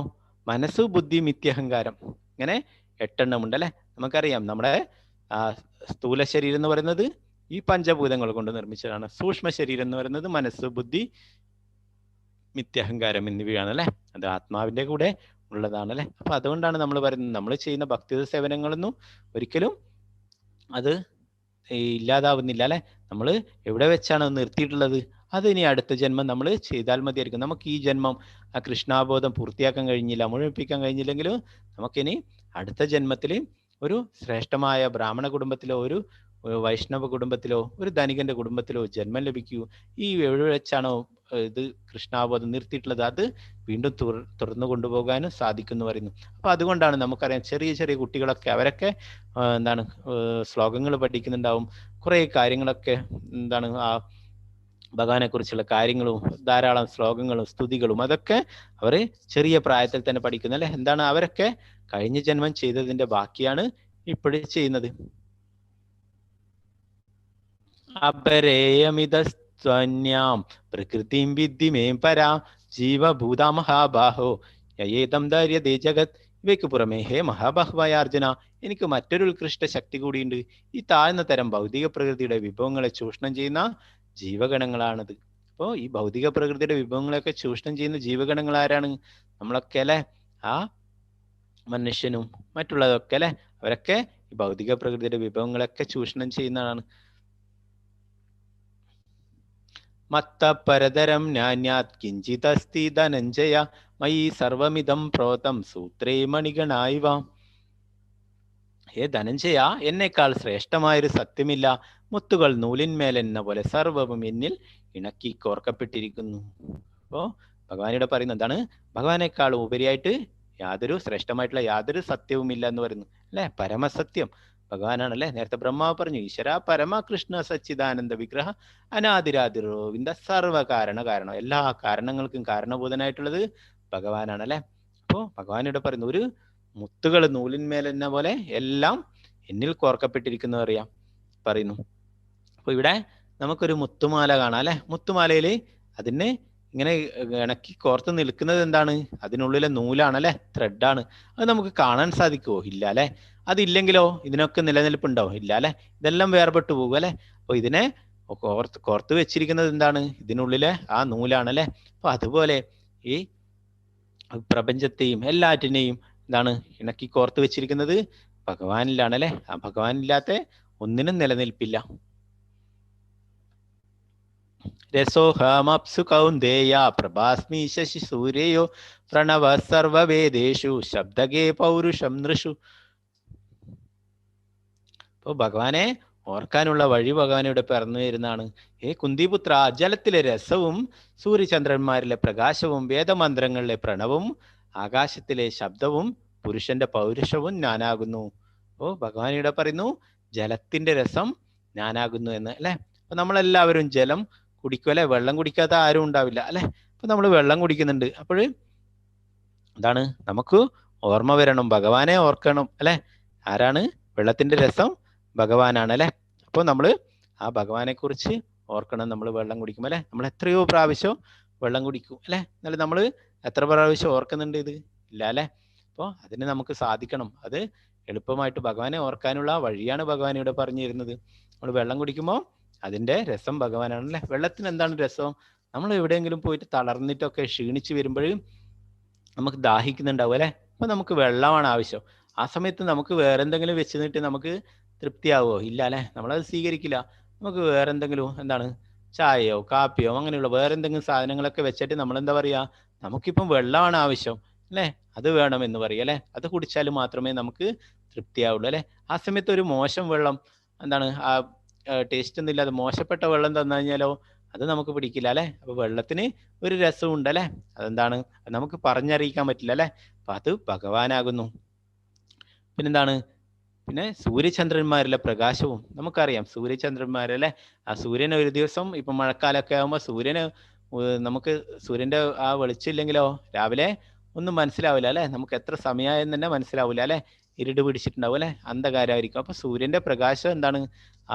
S1: മനസ്സ്, ബുദ്ധി, മിഥ്യഹങ്കാരം, ഇങ്ങനെ 8 ഉണ്ട് അല്ലെ. നമുക്കറിയാം നമ്മുടെ സ്ഥൂല ശരീരം എന്ന് പറയുന്നത് ഈ പഞ്ചഭൂതങ്ങൾ കൊണ്ട് നിർമ്മിച്ചതാണ്. സൂക്ഷ്മ ശരീരം എന്ന് പറയുന്നത് മനസ്സ്, ബുദ്ധി, മിഥ്യഹങ്കാരം എന്നിവയാണ് അല്ലെ. അത് ആത്മാവിന്റെ കൂടെ ഉള്ളതാണ് അല്ലെ. അപ്പൊ അതുകൊണ്ടാണ് നമ്മൾ പറയുന്നത്, നമ്മൾ ചെയ്യുന്ന ഭക്തി സേവനങ്ങളൊന്നും ഒരിക്കലും അത് ഇല്ലാതാവുന്നില്ല അല്ലെ. നമ്മൾ എവിടെ വെച്ചാണ് നിർത്തിയിട്ടുള്ളത്, അത് ഇനി അടുത്ത ജന്മം നമ്മൾ ചെയ്താൽ മതിയായിരിക്കും. നമുക്ക് ഈ ജന്മം ആ കൃഷ്ണാബോധം പൂർത്തിയാക്കാൻ കഴിഞ്ഞില്ല, മുഴുമിപ്പിക്കാൻ കഴിഞ്ഞില്ലെങ്കിലും നമുക്കിനി അടുത്ത ജന്മത്തിൽ ഒരു ശ്രേഷ്ഠമായ ബ്രാഹ്മണ കുടുംബത്തിലോ ഒരു വൈഷ്ണവ കുടുംബത്തിലോ ഒരു ധനികന്റെ കുടുംബത്തിലോ ജന്മം ലഭിക്കൂ. ഈ എവിടെ വെച്ചാണോ ഇത് കൃഷ്ണാബോധം നിർത്തിയിട്ടുള്ളത് അത് വീണ്ടും തുറന്നു കൊണ്ടുപോകാനും സാധിക്കുന്നു പറയുന്നു. അപ്പൊ അതുകൊണ്ടാണ് നമുക്കറിയാം ചെറിയ ചെറിയ കുട്ടികളൊക്കെ അവരൊക്കെ എന്താണ് ശ്ലോകങ്ങൾ പഠിക്കുന്നുണ്ടാവും, കുറെ കാര്യങ്ങളൊക്കെ എന്താണ് ആ ഭഗവാനെ കുറിച്ചുള്ള കാര്യങ്ങളും ധാരാളം ശ്ലോകങ്ങളും സ്തുതികളും അതൊക്കെ അവർ ചെറിയ പ്രായത്തിൽ തന്നെ പഠിക്കുന്നു അല്ലെ. എന്താണ്, അവരൊക്കെ കഴിഞ്ഞ ജന്മം ചെയ്തതിന്റെ ബാക്കിയാണ് ഇപ്പോഴും ചെയ്യുന്നത്. അപരേയമിതസ്ത്വന്യാം പ്രകൃതിം വിദ്ധിമേം പരാം ജീവഭൂത മഹാബാഹോ യേതം ധൈര്യതേ ജഗത്. ഇവയ്ക്ക് പുറമേ ഹേ മഹാബഹ്വയാർജുന, എനിക്ക് മറ്റൊരു ഉത്കൃഷ്ട ശക്തി കൂടിയുണ്ട്. ഈ താഴ്ന്ന തരം ഭൗതിക പ്രകൃതിയുടെ വിഭവങ്ങളെ ചൂഷണം ചെയ്യുന്ന ജീവഗണങ്ങളാണത്. അപ്പോൾ ഈ ഭൗതിക പ്രകൃതിയുടെ വിഭവങ്ങളെയൊക്കെ ചൂഷണം ചെയ്യുന്ന ജീവഗണങ്ങൾ ആരാണ്? നമ്മളൊക്കെ അല്ലെ. ആ മനുഷ്യനും മറ്റുള്ളതൊക്കെ അല്ലെ, അവരൊക്കെ ഈ ഭൗതിക പ്രകൃതിയുടെ വിഭവങ്ങളൊക്കെ ചൂഷണം ചെയ്യുന്നതാണ്. മത്തപരതരം നാന്യാത് കിഞ്ചിതസ്തി ധനഞ്ജയ മയി സർവമിതം പ്രോതം സൂത്രേ മണിഗണായിവ. ഹേ ധനഞ്ജയ, എന്നേക്കാൾ ശ്രേഷ്ഠമായൊരു സത്യമില്ല. മുത്തുകൾ നൂലിന്മേൽ എന്ന പോലെ സർവവും എന്നിൽ ഇണക്കി കോർക്കപ്പെട്ടിരിക്കുന്നു. അപ്പോ ഭഗവാനിവിടെ പറയുന്നത് എന്താണ്? ഭഗവാനേക്കാൾ ഉപരിയായിട്ട് യാതൊരു ശ്രേഷ്ഠമായിട്ടുള്ള യാതൊരു സത്യവുമില്ല എന്ന് പറയുന്നു അല്ലെ. പരമസത്യം ഭഗവാനാണല്ലേ. നേരത്തെ ബ്രഹ്മാവ് പറഞ്ഞു, ഈശ്വര പരമ കൃഷ്ണ സച്ചിദാനന്ദ വിഗ്രഹ അനാദിരാതിരോവിന്ദ സർവകാരണ കാരണം. എല്ലാ കാരണങ്ങൾക്കും കാരണഭൂതനായിട്ടുള്ളത് ഭഗവാനാണല്ലേ. അപ്പോ ഭഗവാനിവിടെ പറയുന്നു, ഒരു മുത്തുകൾ നൂലിന്മേൽ എന്ന പോലെ എല്ലാം എന്നിൽ കോർക്കപ്പെട്ടിരിക്കുന്നു അറിയാം പറയുന്നു. അപ്പൊ ഇവിടെ നമുക്കൊരു മുത്തുമാല കാണാം അല്ലെ. മുത്തുമാലയില് അതിന് ഇങ്ങനെ ഇണക്കി കോർത്ത് നിൽക്കുന്നത് എന്താണ്? അതിനുള്ളിലെ നൂലാണല്ലേ, ത്രെഡാണ്. അത് നമുക്ക് കാണാൻ സാധിക്കുമോ? ഇല്ല അല്ലെ. അതില്ലെങ്കിലോ ഇതിനൊക്കെ നിലനിൽപ്പുണ്ടോ? ഇല്ല അല്ലെ. ഇതെല്ലാം വേർപെട്ടു പോകും അല്ലെ. അപ്പൊ ഇതിനെ കോർത്ത് വെച്ചിരിക്കുന്നത് എന്താണ്? ഇതിനുള്ളിലെ ആ നൂലാണല്ലേ. അപ്പൊ അതുപോലെ ഈ പ്രപഞ്ചത്തെയും എല്ലാറ്റിനെയും എന്താണ് ഇണക്കി കോർത്ത് വെച്ചിരിക്കുന്നത് ഭഗവാനിലാണ് അല്ലെ. ആ ഭഗവാനില്ലാത്ത ഒന്നിനും നിലനിൽപ്പില്ല. രസോഹമപ്സു കൗന്ദേയ പ്രഭാസ്മി ശശി സൂര്യോ പ്രണവ സർവവേദേഷു ശബ്ദകേ പൗരുഷം നൃഷു. അപ്പോൾ ഭഗവാനെ ഓർക്കാനുള്ള വഴി ഭഗവാൻ ഇവിടെ പറഞ്ഞു വരുന്നതാണ്. ഹേ കുന്തിപുത്ര, ജലത്തിലെ രസവും സൂര്യചന്ദ്രന്മാരിലെ പ്രകാശവും വേദമന്ത്രങ്ങളിലെ പ്രണവും ആകാശത്തിലെ ശബ്ദവും പുരുഷന്റെ പൗരുഷവും ഞാനാകുന്നു. ഓ ഭഗവാൻ ഇവിടെ പറയുന്നു ജലത്തിന്റെ രസം ഞാനാകുന്നു എന്ന് അല്ലെ. അപ്പൊ നമ്മളെല്ലാവരും ജലം കുടിക്കും അല്ലെ. വെള്ളം കുടിക്കാത്ത ആരും ഉണ്ടാവില്ല അല്ലെ. അപ്പൊ നമ്മൾ വെള്ളം കുടിക്കുന്നുണ്ട്. അപ്പോൾ എന്താണ്, നമുക്ക് ഓർമ്മ വരണം, ഭഗവാനെ ഓർക്കണം അല്ലെ. ആരാണ്? വെള്ളത്തിന്റെ രസം ഭഗവാനാണ് അല്ലെ. അപ്പോൾ നമ്മൾ ആ ഭഗവാനെ കുറിച്ച് ഓർക്കണം. നമ്മൾ വെള്ളം കുടിക്കും അല്ലെ. നമ്മൾ എത്രയോ പ്രാവശ്യം വെള്ളം കുടിക്കും അല്ലെ. എന്നാലും നമ്മൾ എത്ര പ്രാവശ്യം ഓർക്കുന്നുണ്ട് ഇത്? ഇല്ല അല്ലെ. അപ്പോൾ അതിന് നമുക്ക് സാധിക്കണം. അത് എളുപ്പമായിട്ട് ഭഗവാനെ ഓർക്കാനുള്ള വഴിയാണ് ഭഗവാൻ ഇവിടെ പറഞ്ഞു തരുന്നത്. നമ്മൾ വെള്ളം കുടിക്കുമ്പോൾ അതിന്റെ രസം ഭഗവാനാണ് അല്ലെ. വെള്ളത്തിന് എന്താണ് രസം? നമ്മൾ എവിടെയെങ്കിലും പോയിട്ട് തളർന്നിട്ടൊക്കെ ക്ഷീണിച്ച് വരുമ്പോഴും നമുക്ക് ദാഹിക്കുന്നുണ്ടാവും അല്ലെ. അപ്പൊ നമുക്ക് വെള്ളമാണ് ആവശ്യം. ആ സമയത്ത് നമുക്ക് വേറെന്തെങ്കിലും വെച്ച് നിന്നിട്ട് നമുക്ക് തൃപ്തിയാവോ? ഇല്ല അല്ലെ. നമ്മളത് സ്വീകരിക്കില്ല. നമുക്ക് വേറെന്തെങ്കിലും എന്താണ് ചായയോ കാപ്പിയോ അങ്ങനെയുള്ള വേറെന്തെങ്കിലും സാധനങ്ങളൊക്കെ വെച്ചിട്ട് നമ്മൾ എന്താ പറയാ, നമുക്കിപ്പം വെള്ളമാണ് ആവശ്യം അല്ലെ, അത് വേണം എന്ന് പറയും അല്ലെ. അത് കുടിച്ചാൽ മാത്രമേ നമുക്ക് തൃപ്തിയാവുള്ളൂ അല്ലെ. ആ സമയത്ത് ഒരു മോശം വെള്ളം എന്താണ് ആ ടേസ്റ്റ് ഒന്നും ഇല്ലാതെ മോശപ്പെട്ട വെള്ളം തന്നു കഴിഞ്ഞാലോ അത് നമുക്ക് പിടിക്കില്ല അല്ലെ. അപ്പൊ വെള്ളത്തിന് ഒരു രസവും ഉണ്ട് അല്ലെ. അതെന്താണ് നമുക്ക് പറഞ്ഞറിയിക്കാൻ പറ്റില്ല അല്ലെ. അപ്പൊ അത് ഭഗവാനാകുന്നു. പിന്നെന്താണ്, പിന്നെ സൂര്യചന്ദ്രന്മാരിലെ പ്രകാശവും നമുക്കറിയാം. സൂര്യചന്ദ്രന്മാരല്ലേ, ആ സൂര്യൻ ഒരു ദിവസം ഇപ്പൊ മഴക്കാലമൊക്കെ ആകുമ്പോൾ സൂര്യന് നമുക്ക് സൂര്യന്റെ ആ വെളിച്ചമില്ലെങ്കിലോ രാവിലെ ഒന്നും മനസ്സിലാവില്ല അല്ലെ. നമുക്ക് എത്ര സമയമായെന്ന് തന്നെ മനസ്സിലാവില്ല അല്ലെ. ഇരുട് പിടിച്ചിട്ടുണ്ടാവും അല്ലെ, അന്ധകാരമായിരിക്കും. അപ്പൊ സൂര്യന്റെ പ്രകാശം എന്താണ്?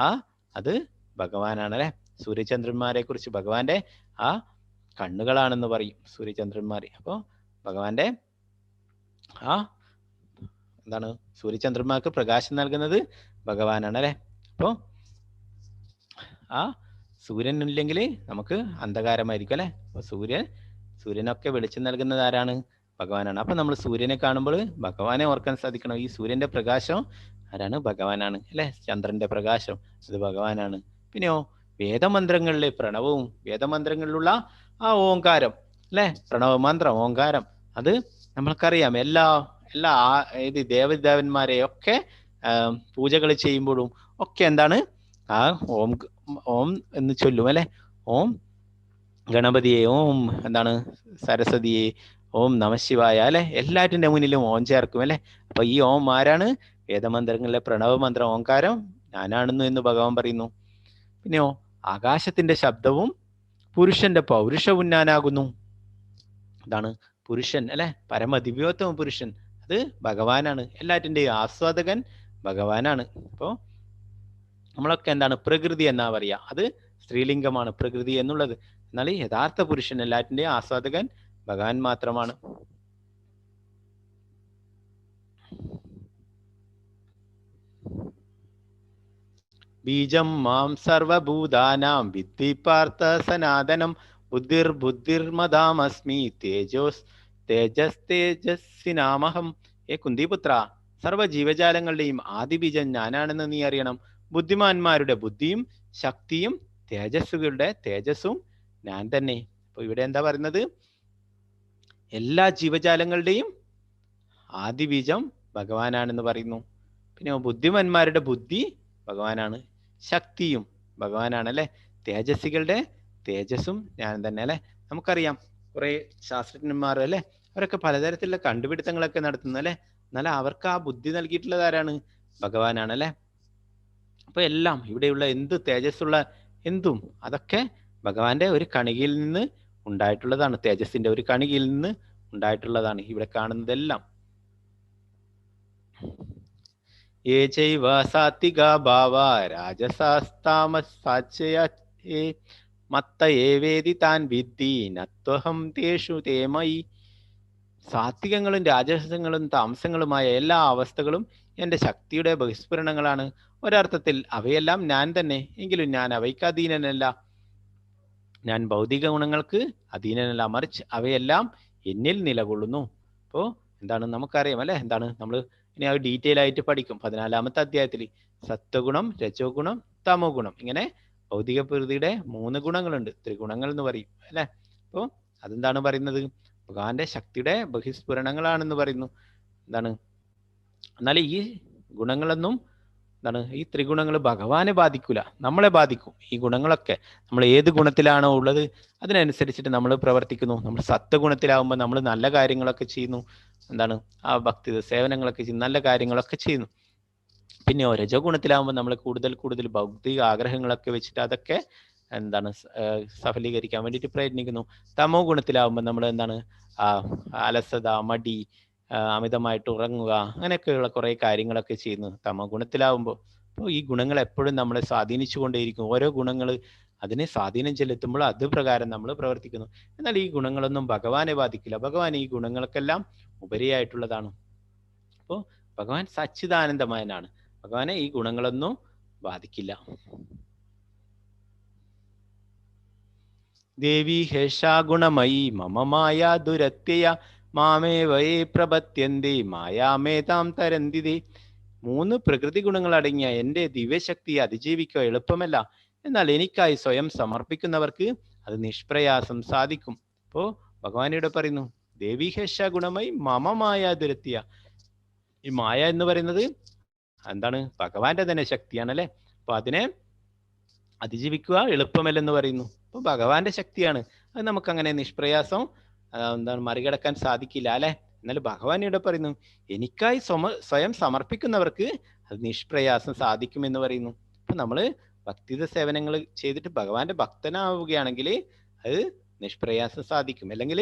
S1: അത് ഭഗവാനാണ് അല്ലെ. സൂര്യചന്ദ്രന്മാരെ കുറിച്ച് ഭഗവാന്റെ ആ കണ്ണുകളാണെന്ന് പറയും സൂര്യചന്ദ്രന്മാർ. അപ്പോൾ ഭഗവാന്റെ ആ എന്താണ് സൂര്യചന്ദ്രന്മാർക്ക് പ്രകാശം നൽകുന്നത് ഭഗവാനാണ് അല്ലെ. അപ്പോൾ ആ സൂര്യൻ ഇല്ലെങ്കിൽ നമുക്ക് അന്ധകാരമായിരിക്കും അല്ലെ. അപ്പൊ സൂര്യനൊക്കെ വെളിച്ചം നൽകുന്നത് ആരാണ്? ഭഗവാനാണ്. അപ്പൊ നമ്മൾ സൂര്യനെ കാണുമ്പോൾ ഭഗവാനെ ഓർക്കാൻ സാധിക്കണം. ഈ സൂര്യന്റെ പ്രകാശം ആരാണ്? ഭഗവാനാണ് അല്ലെ. ചന്ദ്രന്റെ പ്രകാശം അത് ഭഗവാനാണ്. പിന്നെയോ വേദമന്ത്രങ്ങളിലെ പ്രണവവും വേദമന്ത്രങ്ങളിലുള്ള ആ ഓങ്കാരം അല്ലെ, പ്രണവമന്ത്രം ഓങ്കാരം, അത് നമ്മൾക്കറിയാം. എല്ലാ എല്ലാ ഏത് ദേവദേവന്മാരെയൊക്കെ പൂജകൾ ചെയ്യുമ്പോഴും ഒക്കെ എന്താണ് ആ ഓം ഓം എന്ന് ചൊല്ലും അല്ലെ. ഓം ഗണപതിയെ, ഓം എന്താണ് സരസ്വതിയെ, ഓം നമശിവായ അല്ലെ. എല്ലാറ്റിന്റെ മുന്നിലും ഓം ചേർക്കും അല്ലെ. അപ്പൊ ഈ ഓം ആരാണ്? വേദമന്ത്രങ്ങളിലെ പ്രണവമന്ത്രം ഓങ്കാരം ഞാനാണെന്നു എന്ന് ഭഗവാൻ പറയുന്നു. പിന്നെയോ ആകാശത്തിന്റെ ശബ്ദവും പുരുഷന്റെ പൗരുഷവും ഞാനാകുന്നു. എന്താണ് പുരുഷൻ അല്ലെ, പരമദിവ്യോത്തമ പുരുഷൻ അത് ഭഗവാനാണ്. എല്ലാറ്റിന്റെയും ആസ്വാദകൻ ഭഗവാനാണ്. അപ്പോ നമ്മളൊക്കെ എന്താണ് പ്രകൃതി എന്നാ പറയാ, അത് സ്ത്രീലിംഗമാണ് പ്രകൃതി എന്നുള്ളത്. എന്നാൽ യഥാർത്ഥ പുരുഷൻ എല്ലാറ്റിന്റെയും ആസ്വാദകൻ ഭഗവാൻ മാത്രമാണ്. ബീജം മാം സർവഭൂതാനാം വിദ്ധി പാർത്ഥ സനാതനം ബുദ്ധിർമതാമസ്മി തേജസ്തേജസ്സിനാമഹം. കുന്തിപുത്ര, സർവ്വ ജീവജാലങ്ങളുടെയും ആദിബീജം ഞാനാണെന്ന് നീ അറിയണം. ബുദ്ധിമാന്മാരുടെ ബുദ്ധിയും ശക്തിയും തേജസ്സുകളുടെ തേജസ്സും ഞാൻ തന്നെ. അപ്പൊ ഇവിടെ എന്താ പറയുന്നത്? എല്ലാ ജീവജാലങ്ങളുടെയും ആദിബീജം ഭഗവാനാണെന്ന് പറയുന്നു. പിന്നെ ബുദ്ധിമാന്മാരുടെ ബുദ്ധി ഭഗവാനാണ്, ശക്തിയും ഭഗവാനാണ് അല്ലെ. തേജസ്സികളുടെ തേജസ്സും ഞാൻ തന്നെ അല്ലെ. നമുക്കറിയാം കുറെ ശാസ്ത്രജ്ഞന്മാർ അല്ലെ, അവരൊക്കെ പലതരത്തിലുള്ള കണ്ടുപിടുത്തങ്ങളൊക്കെ നടത്തുന്നു അല്ലെ. എന്നാൽ അവർക്ക് ആ ബുദ്ധി നൽകിയിട്ടുള്ളത് ആരാണ്? ഭഗവാനാണ് അല്ലെ. അപ്പൊ എല്ലാം ഇവിടെയുള്ള എന്ത് തേജസ്സുള്ള എന്തും അതൊക്കെ ഭഗവാന്റെ ഒരു കണികയിൽ നിന്ന് ഉണ്ടായിട്ടുള്ളതാണ്. തേജസ്സിന്റെ ഒരു കണികയിൽ നിന്ന് ഉണ്ടായിട്ടുള്ളതാണ് ഇവിടെ കാണുന്നതെല്ലാം. യേ ചൈവ സാത്വിക ഭാവ രാജസാസ്താമസാച്യേ മത്ത ഏവേദി താൻ വിദ്ധി നത്വഹം തേഷു തേമയി. സാത്വികങ്ങളും രാജസങ്ങളും താമസങ്ങളുമായ എല്ലാ അവസ്ഥകളും എൻ്റെ ശക്തിയുടെ ബഹിസ്ഫുരണങ്ങളാണ്. ഒരർത്ഥത്തിൽ അവയെല്ലാം ഞാൻ തന്നെ, എങ്കിലും ഞാൻ അവയ്ക്ക് അധീനനല്ല. ഞാൻ ഭൗതിക ഗുണങ്ങൾക്ക് അധീനനല്ല, മറിച്ച് അവയെല്ലാം എന്നിൽ നിലകൊള്ളുന്നു. അപ്പോൾ എന്താണ് നമുക്കറിയാം അല്ലെ. എന്താണ് നമ്മൾ ഇനി അത് ഡീറ്റെയിൽ ആയിട്ട് പഠിക്കും 14ാമത്തെ അധ്യായത്തിൽ. സത്വഗുണം, രജോ ഗുണം, തമോ ഗുണം, ഇങ്ങനെ ഭൗതിക പ്രകൃതിയുടെ 3 ഗുണങ്ങളുണ്ട്, ത്രിഗുണങ്ങൾ എന്ന് പറയും അല്ലെ. അപ്പോൾ അതെന്താണ് പറയുന്നത്? ഭഗവാന്റെ ശക്തിയുടെ ബഹിസ്ഫുരണങ്ങളാണെന്ന് പറയുന്നു. എന്താണ് എന്നാൽ ഈ ഗുണങ്ങളൊന്നും എന്താണ് ഈ ത്രിഗുണങ്ങൾ ഭഗവാനെ ബാധിക്കൂല, നമ്മളെ ബാധിക്കും. ഈ ഗുണങ്ങളൊക്കെ നമ്മൾ ഏത് ഗുണത്തിലാണോ ഉള്ളത് അതിനനുസരിച്ചിട്ട് നമ്മൾ പ്രവർത്തിക്കുന്നു. നമ്മൾ സത്വഗുണത്തിലാവുമ്പോൾ നമ്മൾ നല്ല കാര്യങ്ങളൊക്കെ ചെയ്യുന്നു, എന്താണ് ആ ഭക്തി സേവനങ്ങളൊക്കെ ചെയ്യുന്നു, നല്ല കാര്യങ്ങളൊക്കെ ചെയ്യുന്നു. പിന്നെ രജോ ഗുണത്തിലാവുമ്പോൾ നമ്മൾ കൂടുതൽ ഭൗതിക ആഗ്രഹങ്ങളൊക്കെ വെച്ചിട്ട് അതൊക്കെ എന്താണ് സഫലീകരിക്കാൻ വേണ്ടിയിട്ട് പ്രയത്നിക്കുന്നു. തമോ ഗുണത്തിലാവുമ്പോൾ നമ്മൾ എന്താണ് അലസത, മടി, അമിതമായിട്ട് ഉറങ്ങുക, അങ്ങനെയൊക്കെയുള്ള കുറെ കാര്യങ്ങളൊക്കെ ചെയ്യുന്നു തമോ ഗുണത്തിലാവുമ്പോൾ. അപ്പോൾ ഈ ഗുണങ്ങൾ എപ്പോഴും നമ്മളെ സ്വാധീനിച്ചു കൊണ്ടേയിരിക്കും. ഓരോ ഗുണങ്ങൾ അതിനെ സ്വാധീനം ചെലുത്തുമ്പോൾ അത് പ്രകാരം നമ്മൾ പ്രവർത്തിക്കുന്നു. എന്നാൽ ഈ ഗുണങ്ങളൊന്നും ഭഗവാനെ ബാധിക്കില്ല. ഭഗവാൻ ഈ ഗുണങ്ങൾക്കെല്ലാം ഉപരിയായിട്ടുള്ളതാണ്. അപ്പോൾ ഭഗവാൻ സച്ചിദാനന്ദമയനാണ്. ഭഗവാനെ ഈ ഗുണങ്ങളൊന്നും ബാധിക്കില്ല. ദേവി ഹേഷാ ഗുണമയി മമ മായ ദുരത്യയ മാമേവയേ പ്രപത്യന്തി മായാമേതാം തരന്തിതേ. 3 പ്രകൃതി ഗുണങ്ങൾ അടങ്ങിയ എൻ്റെ ദിവ്യശക്തിയെ അതിജീവിക്കുക എളുപ്പമല്ല. എന്നാൽ എനിക്കായി സ്വയം സമർപ്പിക്കുന്നവർക്ക് അത് നിഷ്പ്രയാസം സാധിക്കും. അപ്പോ ഭഗവാൻ ഇവിടെ പറയുന്നു ദേവി ഹേഷ ഗുണമയി മമ മായ ദുരത്യ. ഈ മായ എന്ന് പറയുന്നത് എന്താണ്? ഭഗവാന്റെ തന്നെ ശക്തിയാണ് അല്ലെ. അപ്പൊ അതിനെ അതിജീവിക്കുക എളുപ്പമല്ലെന്ന് പറയുന്നു. അപ്പൊ ഭഗവാന്റെ ശക്തിയാണ്, അത് നമുക്ക് അങ്ങനെ നിഷ്പ്രയാസം എന്താണ് മറികടക്കാൻ സാധിക്കില്ല അല്ലെ. എന്നാൽ ഭഗവാൻ ഇവിടെ പറയുന്നു എനിക്കായി സ്വയം സമർപ്പിക്കുന്നവർക്ക് അത് നിഷ്പ്രയാസം സാധിക്കുമെന്ന് പറയുന്നു. അപ്പൊ നമ്മള് ഭക്തിത സേവനങ്ങൾ ചെയ്തിട്ട് ഭഗവാന്റെ ഭക്തനാവുകയാണെങ്കിൽ അത് നിഷ്പ്രയാസം സാധിക്കും. അല്ലെങ്കിൽ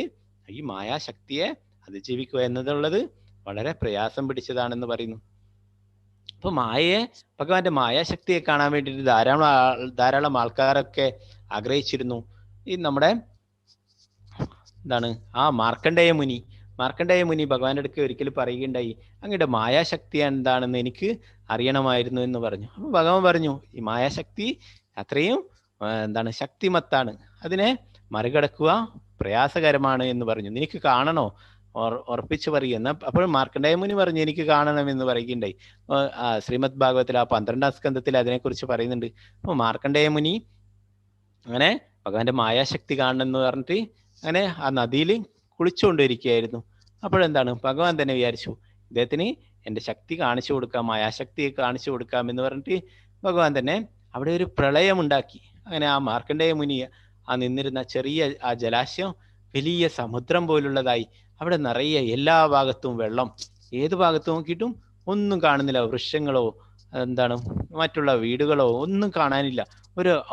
S1: ഈ മായാശക്തിയെ അതിജീവിക്കുക എന്നതുള്ളത് വളരെ പ്രയാസം പിടിച്ചതാണെന്ന് പറയുന്നു. അപ്പൊ ഭഗവാന്റെ മായാശക്തിയെ കാണാൻ വേണ്ടിയിട്ട് ധാരാളം ആൾക്കാരൊക്കെ ആഗ്രഹിച്ചിരുന്നു. ഈ നമ്മുടെ എന്താണ് മാർക്കണ്ഡേയ മുനി മാർക്കണ്ഡേയ മുനി ഭഗവാന്റെ അടുക്ക് ഒരിക്കൽ പറയുകയുണ്ടായി, അങ്ങയുടെ മായാശക്തി എന്താണെന്ന് എനിക്ക് അറിയണമായിരുന്നു എന്ന് പറഞ്ഞു. അപ്പോൾ ഭഗവാൻ പറഞ്ഞു, ഈ മായാശക്തി അത്രയും ശക്തിമത്താണ്, അതിനെ മറികടക്കുക പ്രയാസകരമാണ് എന്ന് പറഞ്ഞു. നിനക്ക് കാണണോ? ഉറപ്പിച്ച് പറയുക. അപ്പോൾ മാർക്കണ്ഡേയ മുനി പറഞ്ഞു, എനിക്ക് കാണണം എന്ന് പറയുകയുണ്ടായി. ശ്രീമദ് ഭാഗവത്തിൽ 12ാം സ്കന്ധത്തിൽ അതിനെക്കുറിച്ച് പറയുന്നുണ്ട്. അപ്പോൾ മാർക്കണ്ഡേയ മുനി അങ്ങനെ ഭഗവാന്റെ മായാശക്തി കാണണം എന്ന് പറഞ്ഞിട്ട് അങ്ങനെ ആ നദിയിൽ കുളിച്ചുകൊണ്ടിരിക്കുകയായിരുന്നു. അപ്പോഴെന്താണ്, ഭഗവാൻ തന്നെ വിചാരിച്ചു, ഇദ്ദേഹത്തിന് എൻ്റെ ശക്തി കാണിച്ചു കൊടുക്കാം, മായാശക്തിയെ കാണിച്ചു കൊടുക്കാം എന്ന് പറഞ്ഞിട്ട് ഭഗവാൻ തന്നെ അവിടെ ഒരു പ്രളയമുണ്ടാക്കി. അങ്ങനെ ആ മാർക്കണ്ഡേയ മുനി ആ നിന്നിരുന്ന ചെറിയ ആ ജലാശയം വലിയ സമുദ്രം പോലുള്ളതായി. അവിടെ നിറയെ എല്ലാ ഭാഗത്തും വെള്ളം, ഏത് ഭാഗത്ത് നോക്കിയിട്ടും ഒന്നും കാണുന്നില്ല. വൃക്ഷങ്ങളോ മറ്റുള്ള വീടുകളോ ഒന്നും കാണാനില്ല,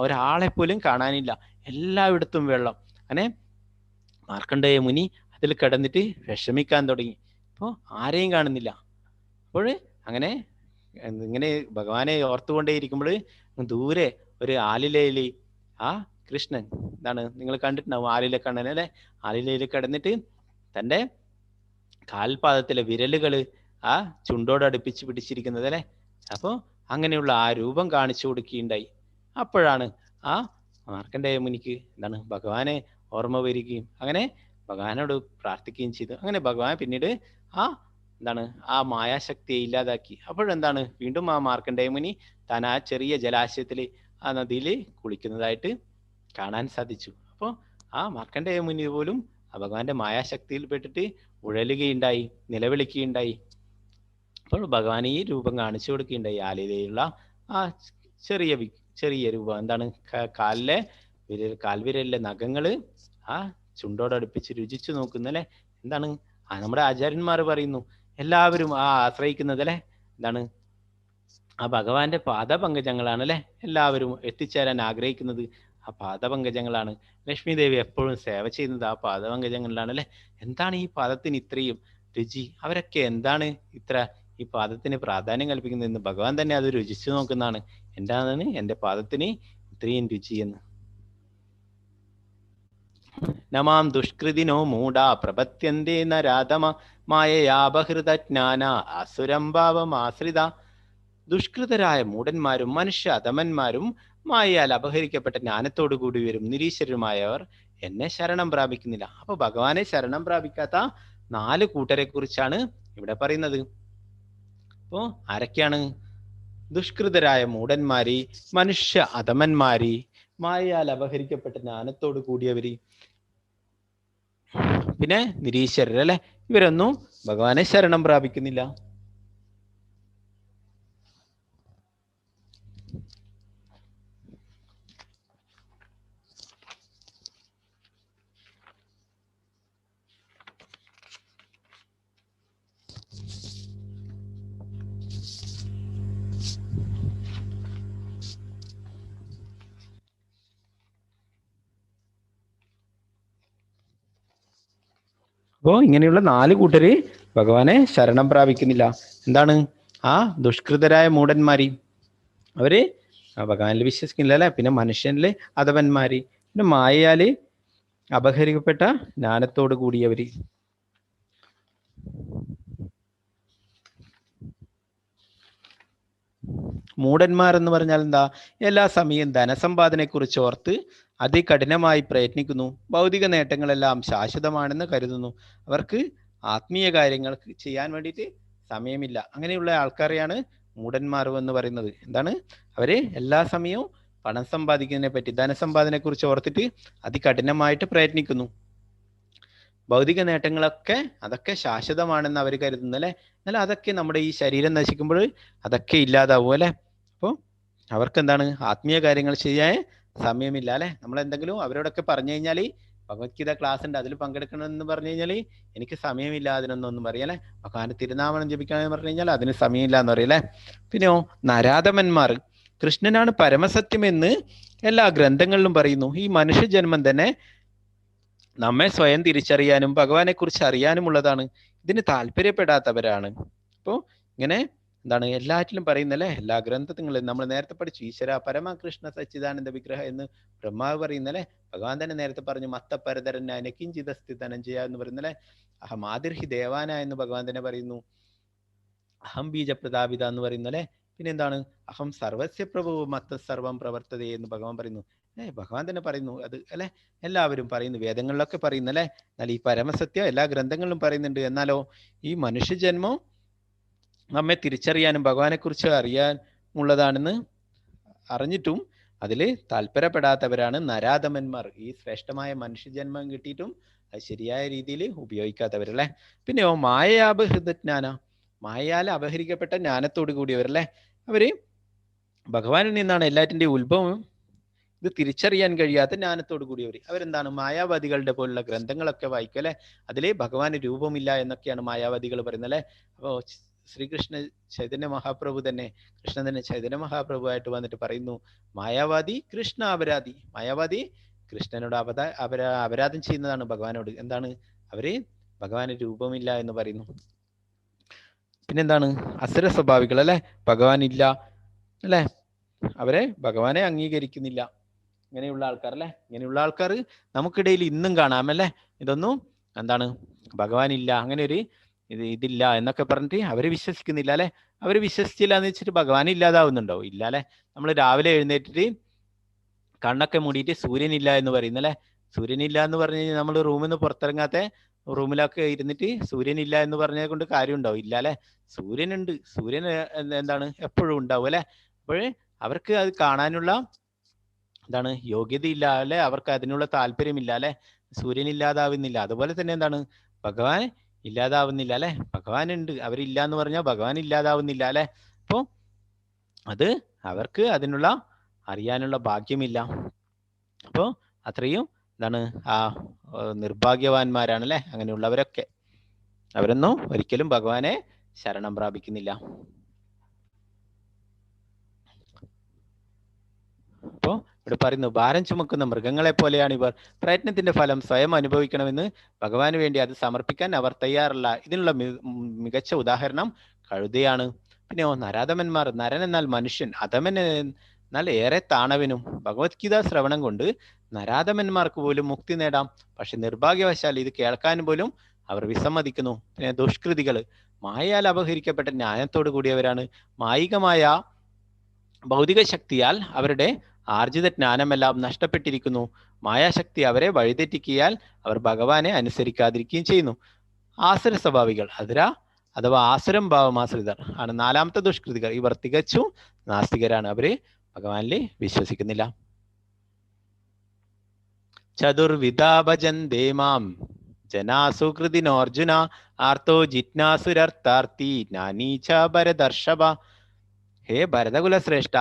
S1: ഒരാളെ പോലും കാണാനില്ല, എല്ലായിടത്തും വെള്ളം. അങ്ങനെ മാർക്കണ്ഡേയ മുനി അതിൽ കിടന്നിട്ട് വിഷമിക്കാൻ തുടങ്ങി. അപ്പോൾ ആരെയും കാണുന്നില്ല. അപ്പോൾ അങ്ങനെ ഇങ്ങനെ ഭഗവാനെ ഓർത്തുകൊണ്ടേയിരിക്കുമ്പോൾ ദൂരെ ഒരു ആലിലയിൽ ആ കൃഷ്ണൻ നിങ്ങൾ കണ്ടിട്ടുണ്ടാവും, ആലില കണ്ണൻ അല്ലെ, ആലിലയിൽ കിടന്നിട്ട് തൻ്റെ കാൽപാദത്തിലെ വിരലുകൾ ആ ചുണ്ടോട് അടുപ്പിച്ച് പിടിച്ചിരിക്കുന്നത് അല്ലെ. അപ്പോൾ അങ്ങനെയുള്ള ആ രൂപം കാണിച്ചു കൊടുക്കുകയുണ്ടായി. അപ്പോഴാണ് ആ മാർക്കണ്ഡേയ മുനിക്ക് ഭഗവാനെ ഓർമ്മ വരികയും അങ്ങനെ ഭഗവാനോട് പ്രാർത്ഥിക്കുകയും ചെയ്തു. അങ്ങനെ ഭഗവാൻ പിന്നീട് ആ മായാശക്തിയെ ഇല്ലാതാക്കി. അപ്പോഴെന്താണ്, വീണ്ടും ആ മാർക്കണ്ഡേയ മുനി താൻ ആ ചെറിയ ജലാശയത്തിൽ ആ നദിയിൽ കുളിക്കുന്നതായിട്ട് കാണാൻ സാധിച്ചു. അപ്പോൾ ആ മാർക്കണ്ഡേയ മുനി പോലും ആ ഭഗവാന്റെ മായാശക്തിയിൽ പെട്ടിട്ട് ഉഴലുകയുണ്ടായി, നിലവിളിക്കുകയുണ്ടായി. അപ്പോൾ ഭഗവാൻ ഈ രൂപം കാണിച്ചു കൊടുക്കുകയുണ്ടായി. ആലിലയിലുള്ള ആ ചെറിയ രൂപം കാൽവിരലിലെ നഖങ്ങള് ആ ചുണ്ടോടടുപ്പിച്ച് രുചിച്ചു നോക്കുന്നല്ലേ. നമ്മുടെ ആചാര്യന്മാർ പറയുന്നു, എല്ലാവരും ആ ആശ്രയിക്കുന്നത് അല്ലെ ആ ഭഗവാന്റെ പാദപങ്കജങ്ങളാണ് അല്ലെ. എല്ലാവരും എത്തിച്ചേരാൻ ആഗ്രഹിക്കുന്നത് ആ പാദപങ്കജങ്ങളാണ്. ലക്ഷ്മി ദേവി എപ്പോഴും സേവ ചെയ്യുന്നത് ആ പാദപങ്കജങ്ങളിലാണ് അല്ലെ. എന്താണ് ഈ പാദത്തിന് ഇത്രയും രുചി? അവരൊക്കെ എന്താണ് ഇത്ര ഈ പാദത്തിന് പ്രാധാന്യം കൽപ്പിക്കുന്നത് എന്ന് ഭഗവാൻ തന്നെ അത് രുചിച്ചു നോക്കുന്നതാണ്. എന്താണ് എൻ്റെ പാദത്തിന് ഇത്രയും രുചി എന്ന്. നമാം ദുഷ്കൃതിനോ മൂഢാ പ്രപത്യന്തേ നരാധമ മായയാപഹൃതജ്ഞാന അസുരംഭാവമാശ്രിത. ദുഷ്കൃതരായ മൂഢന്മാരും മനുഷ്യ അധമന്മാരും മായയാൽ അപഹരിക്കപ്പെട്ട ജ്ഞാനത്തോടു കൂടി വരും നിരീശ്വരരുമായവർ എന്നെ ശരണം പ്രാപിക്കുന്നില്ല. അപ്പൊ ഭഗവാനെ ശരണം പ്രാപിക്കാത്ത 4 കൂട്ടരെ കുറിച്ചാണ് ഇവിടെ പറയുന്നത്. അപ്പോ ആരൊക്കെയാണ്? ദുഷ്കൃതരായ മൂഢന്മാരി, മനുഷ്യ അധമന്മാരി, മായയാൽ അപഹരിക്കപ്പെട്ട ജ്ഞാനത്തോട് കൂടിയവര്, പിന്നെ നിരീശ്വരർ അല്ലെ. ഇവരൊന്നും ഭഗവാനെ ശരണം പ്രാപിക്കുന്നില്ല. അപ്പോ ഇങ്ങനെയുള്ള 4 കൂട്ടര് ഭഗവാനെ ശരണം പ്രാപിക്കുന്നില്ല. എന്താണ്? ആ ദുഷ്കൃതരായ മൂഢന്മാരി, അവര് ഭഗവാനിൽ വിശ്വസിക്കുന്നില്ല അല്ലെ. പിന്നെ മനുഷ്യനില് അധവന്മാര്, പിന്നെ മായയാല് അപഹരിക്കപ്പെട്ട ജ്ഞാനത്തോട് കൂടിയവര്. മൂഢന്മാരെന്ന് പറഞ്ഞാൽ എന്താ? എല്ലാ സമയം ധനസമ്പാദനെ കുറിച്ച് ഓർത്ത് അതികഠിനമായി പ്രയത്നിക്കുന്നു. ഭൗതിക നേട്ടങ്ങളെല്ലാം ശാശ്വതമാണെന്ന് കരുതുന്നു. അവർക്ക് ആത്മീയ കാര്യങ്ങൾ ചെയ്യാൻ വേണ്ടിയിട്ട് സമയമില്ല. അങ്ങനെയുള്ള ആൾക്കാരെയാണ് മൂഢന്മാർ എന്ന് പറയുന്നത്. എന്താണ്? അവര് എല്ലാ സമയവും പണം സമ്പാദിക്കുന്നതിനെ പറ്റി, ധനസമ്പാദനെ കുറിച്ച് ഓർത്തിട്ട് അതികഠിനമായിട്ട് പ്രയത്നിക്കുന്നു. ഭൗതിക നേട്ടങ്ങളൊക്കെ അതൊക്കെ ശാശ്വതമാണെന്ന് അവർ കരുതുന്നു അല്ലെ. എന്നാൽ അതൊക്കെ നമ്മുടെ ഈ ശരീരം നശിക്കുമ്പോൾ അതൊക്കെ ഇല്ലാതാവും അല്ലെ. അപ്പോൾ അവർക്ക് എന്താണ്? ആത്മീയ കാര്യങ്ങൾ ചെയ്യാൻ സമയമില്ല അല്ലെ. നമ്മൾ എന്തെങ്കിലും അവരോടൊക്കെ പറഞ്ഞു കഴിഞ്ഞാൽ ഭഗവത്ഗീത ക്ലാസ് ഉണ്ട്, അതിൽ പങ്കെടുക്കണമെന്ന് പറഞ്ഞു കഴിഞ്ഞാൽ എനിക്ക് സമയമില്ല അതിനൊന്നും പറയും അല്ലെ. ഭഗവാന്റെ തിരുനാമം ജപിക്കണമെന്ന് പറഞ്ഞു കഴിഞ്ഞാൽ അതിന് സമയമില്ല എന്ന് പറയും അല്ലെ. പിന്നെയോ നരാധമന്മാർ, കൃഷ്ണനാണ് പരമസത്യം എന്ന് എല്ലാ ഗ്രന്ഥങ്ങളിലും പറയുന്നു. ഈ മനുഷ്യജന്മം തന്നെ നമ്മെ സ്വയം തിരിച്ചറിയാനും ഭഗവാനെ കുറിച്ച് അറിയാനുമുള്ളതാണ്. ഇതിന് താല്പര്യപ്പെടാത്തവരാണ്. അപ്പോൾ ഇങ്ങനെ എന്താണ് എല്ലാറ്റിലും പറയുന്നല്ലേ, എല്ലാ ഗ്രന്ഥങ്ങളും നമ്മൾ നേരത്തെ പഠിച്ചു. ഈശ്വര പരമകൃഷ്ണ സച്ചിദാനന്ദ വിഗ്രഹ എന്ന് ബ്രഹ്മാവ് പറയുന്നല്ലേ. ഭഗവാൻ തന്നെ നേരത്തെ പറഞ്ഞു മത്തപരതരനായ കിഞ്ചിതസ്തി ധനഞ്ജയ എന്ന് പറയുന്നല്ലേ. അഹമാതിർഹി ദേവാന എന്ന് ഭഗവാൻ തന്നെ പറയുന്നു. അഹം ബീജപ്രതാപിത എന്ന് പറയുന്നല്ലേ. പിന്നെ എന്താണ് അഹം സർവസ്യ പ്രഭു മത്ത സർവം പ്രവർത്തതേ എന്ന് ഭഗവാൻ പറയുന്നു. ഭഗവാൻ തന്നെ പറയുന്നു അത് അല്ലെ. എല്ലാവരും പറയുന്നു, വേദങ്ങളിലൊക്കെ പറയുന്നല്ലേ. എന്നാൽ ഈ പരമസത്യം എല്ലാ ഗ്രന്ഥങ്ങളിലും പറയുന്നുണ്ട്. എന്നാലോ ഈ മനുഷ്യജന്മം നമ്മെ തിരിച്ചറിയാനും ഭഗവാനെ കുറിച്ച് അറിയാനുള്ളതാണെന്ന് അറിഞ്ഞിട്ടും അതിൽ താല്പര്യപ്പെടാത്തവരാണ് നരാധമന്മാർ. ഈ ശ്രേഷ്ഠമായ മനുഷ്യജന്മം കിട്ടിയിട്ടും അത് ശരിയായ രീതിയിൽ ഉപയോഗിക്കാത്തവരല്ലേ. പിന്നെയോ മായയാപഹൃതജ്ഞാന, മായയാൽ അപഹരിക്കപ്പെട്ട ജ്ഞാനത്തോട് കൂടിയവരല്ലേ. അവര് ഭഗവാനിൽ നിന്നാണ് എല്ലാറ്റിൻ്റെയും ഉത്ഭവം. ഇത് തിരിച്ചറിയാൻ കഴിയാത്ത ജ്ഞാനത്തോട് കൂടിയവർ അവരെന്താണ് മായാവാദികളുടെ പോലുള്ള ഗ്രന്ഥങ്ങളൊക്കെ വായിക്കും അല്ലെ. അതിലെ ഭഗവാന് രൂപമില്ല എന്നൊക്കെയാണ് മായാവാദികൾ പറയുന്നത് അല്ലെ. അപ്പോൾ ശ്രീകൃഷ്ണ ചൈതന്യ മഹാപ്രഭു തന്നെ, കൃഷ്ണൻ തന്നെ ചൈതന്യ മഹാപ്രഭു ആയിട്ട് വന്നിട്ട് പറയുന്നു, മായാവാദി കൃഷ്ണ അപരാധി. മായാവാദി കൃഷ്ണനോട് അപരാധം ചെയ്യുന്നതാണ് ഭഗവാനോട്. എന്താണ് അവര് ഭഗവാന് രൂപമില്ല എന്ന് പറയുന്നു. പിന്നെന്താണ് അസുര സ്വഭാവികൾ അല്ലെ, ഭഗവാൻ ഇല്ല അല്ലെ, അവരെ ഭഗവാനെ അംഗീകരിക്കുന്നില്ല. ഇങ്ങനെയുള്ള ആൾക്കാർ അല്ലെ. ഇങ്ങനെയുള്ള ആൾക്കാർ നമുക്കിടയിൽ ഇന്നും കാണാം അല്ലെ. ഇതൊന്നും എന്താണ് ഭഗവാൻ ഇല്ല, അങ്ങനെ ഒരു ഇതില്ല എന്നൊക്കെ പറഞ്ഞിട്ട് അവര് വിശ്വസിക്കുന്നില്ല അല്ലെ. അവര് വിശ്വസിച്ചില്ല എന്ന് വെച്ചിട്ട് ഭഗവാൻ ഇല്ലാതാവുന്നുണ്ടോ? ഇല്ല അല്ലെ. നമ്മൾ രാവിലെ എഴുന്നേറ്റിട്ട് കണ്ണൊക്കെ മൂടിയിട്ട് സൂര്യനില്ല എന്ന് പറയുന്നല്ലേ. സൂര്യനില്ല എന്ന് പറഞ്ഞു കഴിഞ്ഞാൽ നമ്മൾ റൂമിൽ നിന്ന് പുറത്തിറങ്ങാത്ത റൂമിലൊക്കെ ഇരുന്നിട്ട് സൂര്യനില്ല എന്ന് പറഞ്ഞത് കൊണ്ട് കാര്യം ഉണ്ടാവും? ഇല്ല അല്ലെ. സൂര്യനുണ്ട്. സൂര്യൻ എന്താണ് എപ്പോഴും ഉണ്ടാവും അല്ലെ. അപ്പോഴേ അവർക്ക് അത് കാണാനുള്ള എന്താണ് യോഗ്യതയില്ല അല്ലെ, അവർക്ക് അതിനുള്ള താല്പര്യമില്ല അല്ലെ. സൂര്യൻ ഇല്ലാതാവുന്നില്ല. അതുപോലെ തന്നെ എന്താണ് ഭഗവാൻ ഇല്ലാതാവുന്നില്ല അല്ലെ. ഭഗവാൻ ഉണ്ട്, അവരില്ല എന്ന് പറഞ്ഞാൽ ഭഗവാൻ ഇല്ലാതാവുന്നില്ല അല്ലെ. അപ്പോ അത് അവർക്ക് അതിനുള്ള അറിയാനുള്ള ഭാഗ്യമില്ല. അപ്പോൾ അത്രയും എന്താണ് ആ നിർഭാഗ്യവാന്മാരാണ് അല്ലെ അങ്ങനെയുള്ളവരൊക്കെ. അവരൊന്നും ഒരിക്കലും ഭഗവാനെ ശരണം പ്രാപിക്കുന്നില്ല. അപ്പോ ഇവിടെ പറയുന്നു, ഭാരം ചുമക്കുന്ന മൃഗങ്ങളെ പോലെയാണ് ഇവർ. പ്രയത്നത്തിന്റെ ഫലം സ്വയം അനുഭവിക്കണമെന്ന് ഭഗവാന് വേണ്ടി അത് സമർപ്പിക്കാൻ അവർ തയ്യാറല്ല. ഇതിനുള്ള മികച്ച ഉദാഹരണം കഴുതയാണ്. പിന്നെയോ നരാധമന്മാർ. നരൻ എന്നാൽ മനുഷ്യൻ, അധമൻ എന്നാൽ ഏറെ താണവനും. ഭഗവത്ഗീത ശ്രവണം കൊണ്ട് നരാധമന്മാർക്ക് പോലും മുക്തി നേടാം. പക്ഷെ നിർഭാഗ്യവശാൽ ഇത് കേൾക്കാൻ പോലും അവർ വിസമ്മതിക്കുന്നു. പിന്നെ ദുഷ്കൃതികൾ. മായയാൽ അപഹരിക്കപ്പെട്ട ജ്ഞാനത്തോടു കൂടിയവരാണ്. മായികമായ ഭൗതിക ശക്തിയാൽ അവരുടെ ആർജിത ജ്ഞാനമെല്ലാം നഷ്ടപ്പെട്ടിരിക്കുന്നു. മായാശക്തി അവരെ വഴിതെറ്റിക്കിയാൽ അവർ ഭഗവാനെ അനുസരിക്കാതിരിക്കുകയും ചെയ്യുന്നു. ആസുര സ്വഭാവികൾ അഥവാ ആസുരം ഭാവമാശ്രിതർ ആണ് നാലാമത്തെ ദുഷ്കൃതികൾ. ഇവർ തികച്ചും നാസ്തികരാണ്. അവര് ഭഗവാനിൽ വിശ്വസിക്കുന്നില്ല. ചതുർവിധാഭജന്തേ മാം ജനാസുകൃതിനോർജുന ആർത്തോ ജിജ്ഞാസുരർത്ഥാർത്ഥി ജ്ഞാനീച ഭരതർഷഭ. ഹേ ഭരതകുല ശ്രേഷ്ഠ,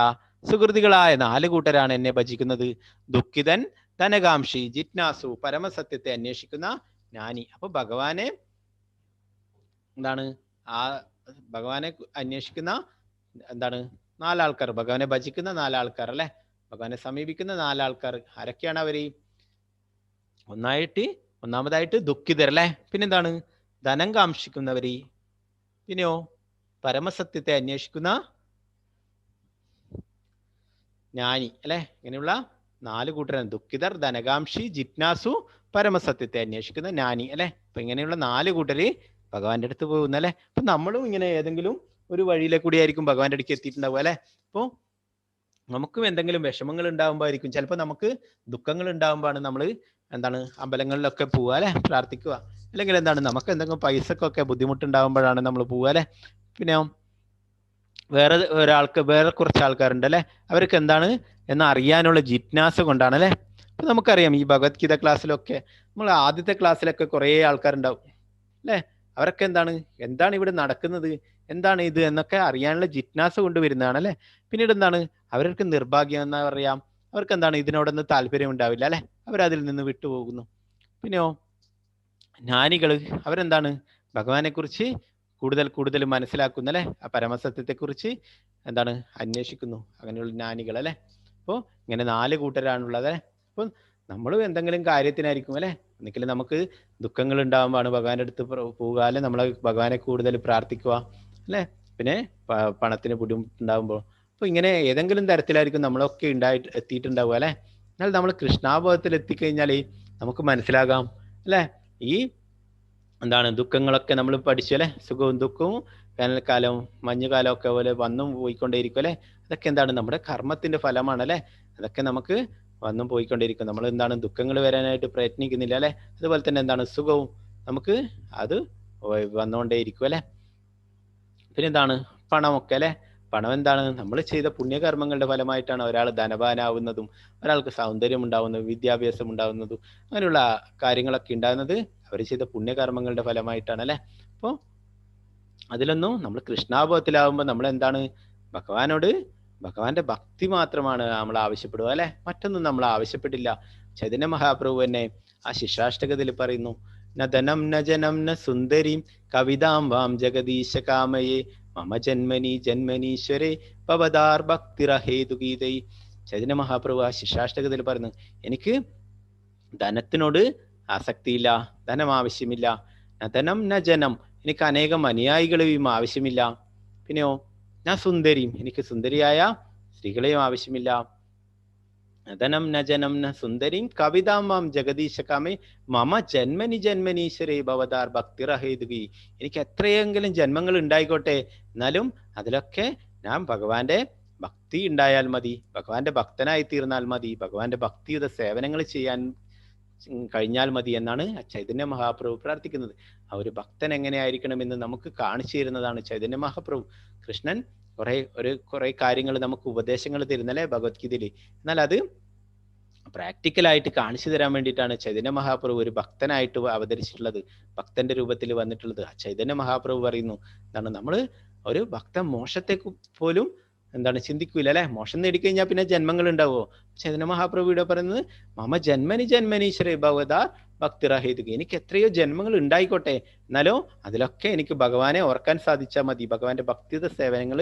S1: സുഹൃതികളായ 4 കൂട്ടരാണ് എന്നെ ഭജിക്കുന്നത്. ദുഃഖിതൻ, ധനകാംക്ഷി, ജിജ്ഞാസു, പരമസത്യത്തെ അന്വേഷിക്കുന്ന ജ്ഞാനി. അപ്പൊ ഭഗവാനെ എന്താണ് ഭഗവാനെ അന്വേഷിക്കുന്ന എന്താണ് 4 ആൾക്കാർ, ഭഗവാനെ ഭജിക്കുന്ന 4 ആൾക്കാർ അല്ലെ, ഭഗവാനെ സമീപിക്കുന്ന 4 ആൾക്കാർ. ആരൊക്കെയാണ് അവര്? ഒന്നാമതായിട്ട് ദുഃഖിതർ അല്ലെ. പിന്നെന്താണ് ധനം കാംക്ഷിക്കുന്നവര്. പിന്നെയോ പരമസത്യത്തെ അന്വേഷിക്കുന്ന ജ്ഞാനി അല്ലെ. ഇങ്ങനെയുള്ള 4 കൂട്ടരാണ്. ദുഃഖിതർ, ധനകാംക്ഷി, ജിജ്ഞാസു, പരമസത്യത്തെ അന്വേഷിക്കുന്ന ജ്ഞാനി അല്ലെ. അപ്പൊ ഇങ്ങനെയുള്ള 4 കൂട്ടര് ഭഗവാന്റെ അടുത്ത് പോകുന്ന അല്ലെ. അപ്പൊ നമ്മളും ഇങ്ങനെ ഏതെങ്കിലും ഒരു വഴിയിലെ കൂടി ആയിരിക്കും ഭഗവാന്റെ അടുക്ക് എത്തിയിട്ടുണ്ടാവുക അല്ലെ. അപ്പോൾ നമുക്കും എന്തെങ്കിലും വിഷമങ്ങൾ ഉണ്ടാകുമ്പോൾ ആയിരിക്കും, ചിലപ്പോൾ നമുക്ക് ദുഃഖങ്ങൾ ഉണ്ടാകുമ്പോഴാണ് നമ്മൾ എന്താണ് അമ്പലങ്ങളിലൊക്കെ പോവുക അല്ലെ, പ്രാർത്ഥിക്കുക. അല്ലെങ്കിൽ എന്താണ് നമുക്ക് എന്തെങ്കിലും പൈസക്കൊക്കെ ബുദ്ധിമുട്ടുണ്ടാകുമ്പോഴാണ് നമ്മൾ പോവുക അല്ലെ. പിന്നെ വേറെ കുറച്ച് ആൾക്കാരുണ്ട് അല്ലെ, അവർക്ക് എന്താണ് എന്ന് അറിയാനുള്ള ജിജ്ഞാസ കൊണ്ടാണ് അല്ലെ. അപ്പൊ നമുക്കറിയാം ഈ ഭഗവത്ഗീത ക്ലാസ്സിലൊക്കെ നമ്മൾ ആദ്യത്തെ ക്ലാസ്സിലൊക്കെ കുറേ ആൾക്കാരുണ്ടാവും അല്ലെ. അവരൊക്കെ എന്താണ് ഇവിടെ നടക്കുന്നത്, എന്താണ് ഇത് എന്നൊക്കെ അറിയാനുള്ള ജിജ്ഞാസ കൊണ്ടുവരുന്നതാണ് അല്ലെ. പിന്നീട് എന്താണ് അവർക്ക് നിർഭാഗ്യം എന്നാ പറയാം, അവർക്ക് എന്താണ് ഇതിനോടൊന്നും താല്പര്യം ഉണ്ടാവില്ല അല്ലെ, അവരതിൽ നിന്ന് വിട്ടുപോകുന്നു. പിന്നെയോ ജ്ഞാനികള് അവരെന്താണ് ഭഗവാനെ കുറിച്ച് കൂടുതൽ മനസ്സിലാക്കുന്ന അല്ലെ, ആ പരമസത്യത്തെക്കുറിച്ച് എന്താണ് അന്വേഷിക്കുന്നു, അങ്ങനെയുള്ള ജ്ഞാനികൾ അല്ലെ. അപ്പോൾ ഇങ്ങനെ 4 കൂട്ടരാണുള്ളത്. അപ്പോൾ നമ്മളും എന്തെങ്കിലും കാര്യത്തിനായിരിക്കും അല്ലെ, ഒന്നിക്കലും നമുക്ക് ദുഃഖങ്ങൾ ഉണ്ടാകുമ്പോഴാണ് ഭഗവാന്റെ അടുത്ത് പോവുക അല്ലെ, നമ്മളെ ഭഗവാനെ കൂടുതൽ പ്രാർത്ഥിക്കുക അല്ലെ. പിന്നെ പണത്തിന് ബുദ്ധിമുട്ടുണ്ടാകുമ്പോൾ. അപ്പോൾ ഇങ്ങനെ ഏതെങ്കിലും തരത്തിലായിരിക്കും നമ്മളൊക്കെ എത്തിയിട്ടുണ്ടാവുക അല്ലെ. എന്നാൽ നമ്മൾ കൃഷ്ണാബോധത്തിൽ എത്തിക്കഴിഞ്ഞാൽ നമുക്ക് മനസ്സിലാകാം അല്ലെ, ഈ എന്താണ് ദുഃഖങ്ങളൊക്കെ നമ്മൾ പഠിച്ചു അല്ലെ, സുഖവും ദുഃഖവും വേനൽക്കാലവും മഞ്ഞുകാലവും ഒക്കെ പോലെ വന്നും പോയിക്കൊണ്ടേയിരിക്കും അല്ലെ. അതൊക്കെ എന്താണ് നമ്മുടെ കർമ്മത്തിന്റെ ഫലമാണ് അല്ലെ. അതൊക്കെ നമുക്ക് വന്നും പോയിക്കൊണ്ടിരിക്കും. നമ്മൾ എന്താണ് ദുഃഖങ്ങൾ വരാനായിട്ട് പ്രയത്നിക്കുന്നില്ല അല്ലെ. അതുപോലെ തന്നെ എന്താണ് സുഖവും നമുക്ക് അത് വന്നുകൊണ്ടേയിരിക്കും അല്ലെ. പിന്നെ എന്താണ് പണമൊക്കെ അല്ലെ. പണം എന്താണ് നമ്മൾ ചെയ്ത പുണ്യകർമ്മങ്ങളുടെ ഫലമായിട്ടാണ് ഒരാൾ ധനവാനാവുന്നതും ഒരാൾക്ക് സൗന്ദര്യം ഉണ്ടാവുന്നതും വിദ്യാഭ്യാസം ഉണ്ടാവുന്നതും അങ്ങനെയുള്ള കാര്യങ്ങളൊക്കെ ഉണ്ടാകുന്നത് അവർ ചെയ്ത പുണ്യകർമ്മങ്ങളുടെ ഫലമായിട്ടാണ് അല്ലെ. അപ്പോൾ അതിലൊന്നും നമ്മൾ കൃഷ്ണാബോധത്തിലാവുമ്പോൾ നമ്മൾ എന്താണ് ഭഗവാനോട് ഭഗവാന്റെ ഭക്തി മാത്രമാണ് നമ്മൾ ആവശ്യപ്പെടുക അല്ലെ, മറ്റൊന്നും നമ്മൾ ആവശ്യപ്പെട്ടില്ല. ചൈതന്യ മഹാപ്രഭു തന്നെ ആ ശിഷ്യാഷ്ടകത്തിൽ പറയുന്നു, ന ധനം ന ജനം ന സുന്ദരീം കവിതാം വാം ജഗദീശ കാമയേ മമ ജന്മനി ജന്മനീശ്വരേ ഭവതാർ ഭക്തിരഹേതുഗീതൈ. ചൈതന്യ മഹാപ്രഭു ആ ശിഷ്യാഷ്ടകത്തിൽ പറയുന്നു, എനിക്ക് ധനത്തിനോട് ആസക്തിയില്ല, ധനം ആവശ്യമില്ല. ന ധനം ന ജനം, എനിക്ക് അനേകം അനുയായികളെയും ആവശ്യമില്ല. പിന്നെയോ ഞാൻ സുന്ദരിയും, എനിക്ക് സുന്ദരിയായ സ്ത്രീകളെയും ആവശ്യമില്ല. ധനം ന ജനം ന സുന്ദരിയും കവിതാം മാം ജഗദീശ കാമേ മമ ജന്മനി ജന്മനീശ്വരേ ഭവതാർ ഭക്തിരഹേതുകി. എനിക്ക് എത്രയെങ്കിലും ജന്മങ്ങൾ ഉണ്ടായിക്കോട്ടെ, എന്നാലും അതിലൊക്കെ ഞാൻ ഭഗവാന്റെ ഭക്തി ഉണ്ടായാൽ മതി, ഭഗവാന്റെ ഭക്തനായി തീർന്നാൽ മതി, ഭഗവാന്റെ ഭക്തിയുടെ സേവനങ്ങൾ ചെയ്യാൻ കഴിഞ്ഞാൽ മതി എന്നാണ് ചൈതന്യ മഹാപ്രഭു പ്രാർത്ഥിക്കുന്നത്. ആ ഒരു ഭക്തൻ എങ്ങനെയായിരിക്കണമെന്ന് നമുക്ക് കാണിച്ചു തരുന്നതാണ് ചൈതന്യ മഹാപ്രഭു. കൃഷ്ണൻ കുറെ കാര്യങ്ങൾ നമുക്ക് ഉപദേശങ്ങൾ തരുന്നല്ലേ ഭഗവത്ഗീതയിൽ. എന്നാൽ അത് പ്രാക്ടിക്കലായിട്ട് കാണിച്ചു തരാൻ വേണ്ടിയിട്ടാണ് ചൈതന്യ മഹാപ്രഭു ഒരു ഭക്തനായിട്ട് അവതരിച്ചിട്ടുള്ളത്, ഭക്തന്റെ രൂപത്തിൽ വന്നിട്ടുള്ളത്. ചൈതന്യ മഹാപ്രഭു പറയുന്നു എന്താണ്, നമ്മൾ ഒരു ഭക്തൻ മോക്ഷത്തെ പോലും എന്താണ് ചിന്തിക്കൂല അല്ലെ. മോശം നേടിക്കഴിഞ്ഞാൽ പിന്നെ ജന്മങ്ങൾ ഉണ്ടാവുമോ? ചൈതന്യ മഹാപ്രഭു ഇവിടെ പറയുന്നത് മമ ജന്മനി ജന്മനീശ്വരേ ഭവതാർ ഭക്തിരഹേതുക. എനിക്ക് എത്രയോ ജന്മങ്ങൾ ഉണ്ടായിക്കോട്ടെ, എന്നാലോ അതിലൊക്കെ എനിക്ക് ഭഗവാനെ ഓർക്കാൻ സാധിച്ചാൽ മതി, ഭഗവാന്റെ ഭക്തിയുടെ സേവനങ്ങൾ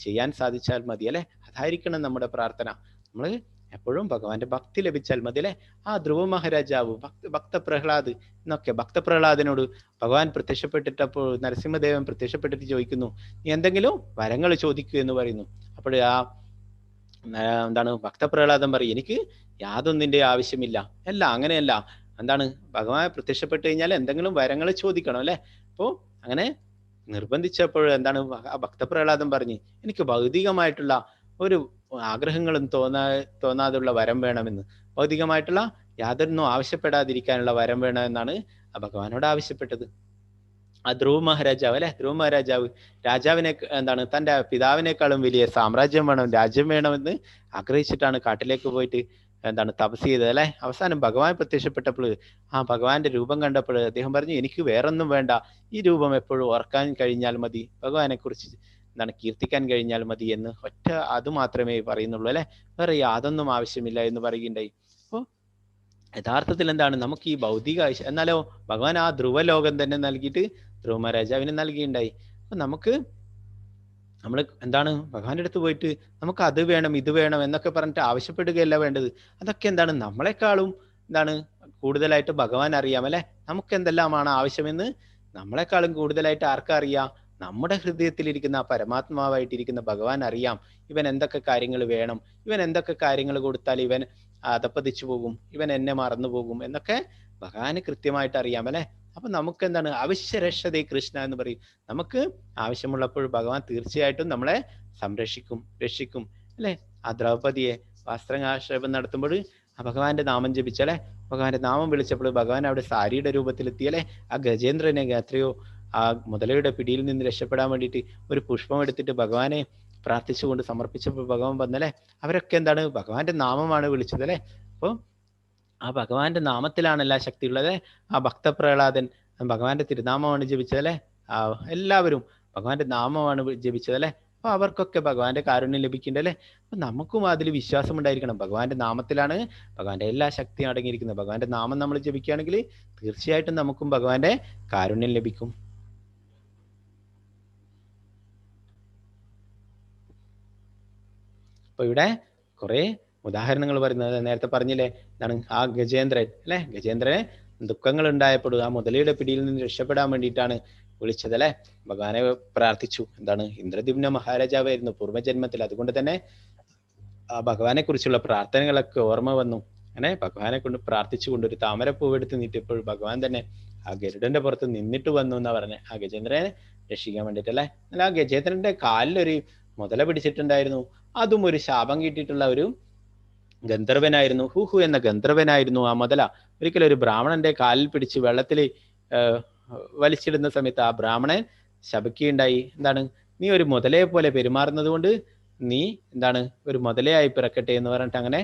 S1: ചെയ്യാൻ സാധിച്ചാൽ മതി അല്ലെ. അതായിരിക്കണം നമ്മുടെ പ്രാർത്ഥന. നമ്മൾ എപ്പോഴും ഭഗവാന്റെ ഭക്തി ലഭിച്ചാൽ മതി അല്ലെ. ആ ധ്രുവ മഹാരാജാവ് ഭക്ത പ്രഹ്ലാദ് എന്നൊക്കെ, ഭക്ത പ്രഹ്ലാദനോട് ഭഗവാൻ പ്രത്യക്ഷപ്പെട്ടിട്ടപ്പോൾ നരസിംഹദേവൻ പ്രത്യക്ഷപ്പെട്ടിട്ട് ചോദിക്കുന്നു, നീ എന്തെങ്കിലും വരങ്ങൾ ചോദിക്കൂ എന്ന് പറയുന്നു. അപ്പോൾ ആ എന്താണ് ഭക്ത പ്രഹ്ലാദൻ പറയും, എനിക്ക് യാതൊന്നിന്റെ ആവശ്യമില്ല. അല്ല, അങ്ങനെയല്ല, എന്താണ് ഭഗവാൻ പ്രത്യക്ഷപ്പെട്ട് കഴിഞ്ഞാൽ എന്തെങ്കിലും വരങ്ങൾ ചോദിക്കണം അല്ലെ. അപ്പോ അങ്ങനെ നിർബന്ധിച്ചപ്പോൾ എന്താണ് ആ ഭക്ത പ്രഹ്ലാദൻ പറഞ്ഞ്, എനിക്ക് ഭൗതികമായിട്ടുള്ള ഒരു ആഗ്രഹങ്ങളും തോന്നാതുള്ള വരം വേണമെന്ന്, ഭൗതികമായിട്ടുള്ള യാതൊന്നും ആവശ്യപ്പെടാതിരിക്കാനുള്ള വരം വേണമെന്നാണ് ആ ഭഗവാനോട് ആവശ്യപ്പെട്ടത്. ആ ധ്രുവ മഹാരാജാവ് അല്ലെ, ധ്രുവ മഹാരാജാവ് രാജാവിനെ എന്താണ് തന്റെ പിതാവിനേക്കാളും വലിയ സാമ്രാജ്യം വേണം, രാജ്യം വേണമെന്ന് ആഗ്രഹിച്ചിട്ടാണ് കാട്ടിലേക്ക് പോയിട്ട് എന്താണ് തപസ് ചെയ്തത് അല്ലെ. അവസാനം ഭഗവാൻ പ്രത്യക്ഷപ്പെട്ടപ്പോൾ ആ ഭഗവാന്റെ രൂപം കണ്ടപ്പോൾ അദ്ദേഹം പറഞ്ഞു, എനിക്ക് വേറൊന്നും വേണ്ട, ഈ രൂപം എപ്പോഴും ഓർക്കാൻ കഴിഞ്ഞാൽ മതി, ഭഗവാനെ കുറിച്ച് എന്താണ് കീർത്തിക്കാൻ കഴിഞ്ഞാൽ മതി എന്ന് ഒറ്റ അത് മാത്രമേ പറയുന്നുള്ളൂ അല്ലെ, വേറെ യാതൊന്നും ആവശ്യമില്ല എന്ന് പറയുകയുണ്ടായി. അപ്പോൾ യഥാർത്ഥത്തിൽ എന്താണ് നമുക്ക് ഈ ഭൗതിക ആവശ്യം, എന്നാലോ ഭഗവാൻ ആ ധ്രുവലോകം തന്നെ നൽകിയിട്ട് ധ്രുവ മഹാരാജാവിന് നൽകിയുണ്ടായി. അപ്പൊ നമ്മൾ എന്താണ് ഭഗവാന്റെ അടുത്ത് പോയിട്ട് നമുക്ക് അത് വേണം ഇത് വേണം എന്നൊക്കെ പറഞ്ഞിട്ട് ആവശ്യപ്പെടുകയല്ല വേണ്ടത്. അതൊക്കെ എന്താണ് നമ്മളെക്കാളും എന്താണ് കൂടുതലായിട്ട് ഭഗവാൻ അറിയാം അല്ലെ. നമുക്ക് എന്തെല്ലാമാണ് ആവശ്യമെന്ന് നമ്മളെക്കാളും കൂടുതലായിട്ട് ആർക്കറിയാം? നമ്മുടെ ഹൃദയത്തിലിരിക്കുന്ന പരമാത്മാവായിട്ടിരിക്കുന്ന ഭഗവാൻ അറിയാം. ഇവൻ എന്തൊക്കെ കാര്യങ്ങൾ വേണം, ഇവൻ എന്തൊക്കെ കാര്യങ്ങൾ കൊടുത്താൽ ഇവൻ അധപ്പതിച്ചു പോകും, ഇവൻ എന്നെ മറന്നു പോകും എന്നൊക്കെ ഭഗവാന് കൃത്യമായിട്ട് അറിയാം അല്ലെ. അപ്പൊ നമുക്ക് എന്താണ് അവശ്യരക്ഷതേ കൃഷ്ണ എന്ന് പറയും. നമുക്ക് ആവശ്യമുള്ളപ്പോൾ ഭഗവാൻ തീർച്ചയായിട്ടും നമ്മളെ രക്ഷിക്കും അല്ലെ. ആ ദ്രൗപദിയെ വസ്ത്രാക്ഷേപം നടത്തുമ്പോൾ ആ ഭഗവാന്റെ നാമം ജപിച്ചല്ലേ, ഭഗവാന്റെ നാമം വിളിച്ചപ്പോൾ ഭഗവാൻ അവിടെ സാരിയുടെ രൂപത്തിലെത്തിയല്ലേ. ആ ഗജേന്ദ്രനെ എത്രയോ ആ മുതലയുടെ പിടിയിൽ നിന്ന് രക്ഷപ്പെടാൻ വേണ്ടിയിട്ട് ഒരു പുഷ്പം എടുത്തിട്ട് ഭഗവാനെ പ്രാർത്ഥിച്ചുകൊണ്ട് സമർപ്പിച്ചപ്പോൾ ഭഗവാൻ വന്നല്ലേ. അവരൊക്കെ എന്താണ് ഭഗവാന്റെ നാമമാണ് വിളിച്ചത് അല്ലെ. അപ്പോൾ ആ ഭഗവാന്റെ നാമത്തിലാണ് എല്ലാ ശക്തിയുള്ളത്. ആ ഭക്തപ്രഹ്ലാദൻ ഭഗവാന്റെ തിരുനാമമാണ് ജപിച്ചതല്ലേ. ആ എല്ലാവരും ഭഗവാന്റെ നാമമാണ് ജപിച്ചതല്ലേ. അപ്പൊ അവർക്കൊക്കെ ഭഗവാന്റെ കാരുണ്യം ലഭിക്കുന്നുണ്ടല്ലേ. അപ്പൊ നമുക്കും അതിൽ വിശ്വാസം ഉണ്ടായിരിക്കണം. ഭഗവാന്റെ നാമത്തിലാണ് ഭഗവാന്റെ എല്ലാ ശക്തിയും അടങ്ങിയിരിക്കുന്നത്. ഭഗവാന്റെ നാമം നമ്മൾ ജപിക്കുകയാണെങ്കിൽ തീർച്ചയായിട്ടും നമുക്കും ഭഗവാന്റെ കാരുണ്യം ലഭിക്കും. അപ്പൊ ഇവിടെ കുറെ ഉദാഹരണങ്ങൾ പറയുന്നത് നേരത്തെ പറഞ്ഞില്ലേ, എന്താണ് ആ ഗജേന്ദ്രൻ അല്ലെ. ഗജേന്ദ്രനെ ദുഃഖങ്ങൾ ഉണ്ടായപ്പോൾ ആ മുതലയുടെ പിടിയിൽ നിന്ന് രക്ഷപ്പെടാൻ വേണ്ടിയിട്ടാണ് വിളിച്ചതല്ലേ, ഭഗവാനെ പ്രാർത്ഥിച്ചു. എന്താണ്, ഇന്ദ്രദ്യുമ്ന മഹാരാജാവായിരുന്നു പൂർവ്വജന്മത്തിൽ. അതുകൊണ്ട് തന്നെ ആ ഭഗവാനെ കുറിച്ചുള്ള പ്രാർത്ഥനകളൊക്കെ ഓർമ്മ വന്നു. അങ്ങനെ ഭഗവാനെ കൊണ്ട് പ്രാർത്ഥിച്ചുകൊണ്ട് ഒരു താമരപ്പൂവ് എടുത്ത് നീട്ടിയപ്പോൾ ഭഗവാൻ തന്നെ ആ ഗരുഡന്റെ പുറത്ത് നിന്നിട്ട് വന്നു എന്നാ പറഞ്ഞത്, ആ ഗജേന്ദ്രനെ രക്ഷിക്കാൻ വേണ്ടിട്ടല്ലേ. അല്ല, ആ ഗജേന്ദ്രന്റെ കാലിലൊരു മുതല പിടിച്ചിട്ടുണ്ടായിരുന്നു. അതും ഒരു ശാപം കിട്ടിയിട്ടുള്ള ഒരു ഗന്ധർവനായിരുന്നു. ഹൂഹു എന്ന ഗന്ധർവനായിരുന്നു ആ മുതല. ഒരിക്കലും ഒരു ബ്രാഹ്മണന്റെ കാലിൽ പിടിച്ച് വെള്ളത്തിൽ വലിച്ചിടുന്ന സമയത്ത് ആ ബ്രാഹ്മണൻ ശപിക്കുകയുണ്ടായി. എന്താണ്, നീ ഒരു മുതലയെ പോലെ പെരുമാറുന്നത് കൊണ്ട് നീ എന്താണ് ഒരു മുതലയായി പിറക്കട്ടെ എന്ന് പറഞ്ഞിട്ട് അങ്ങനെ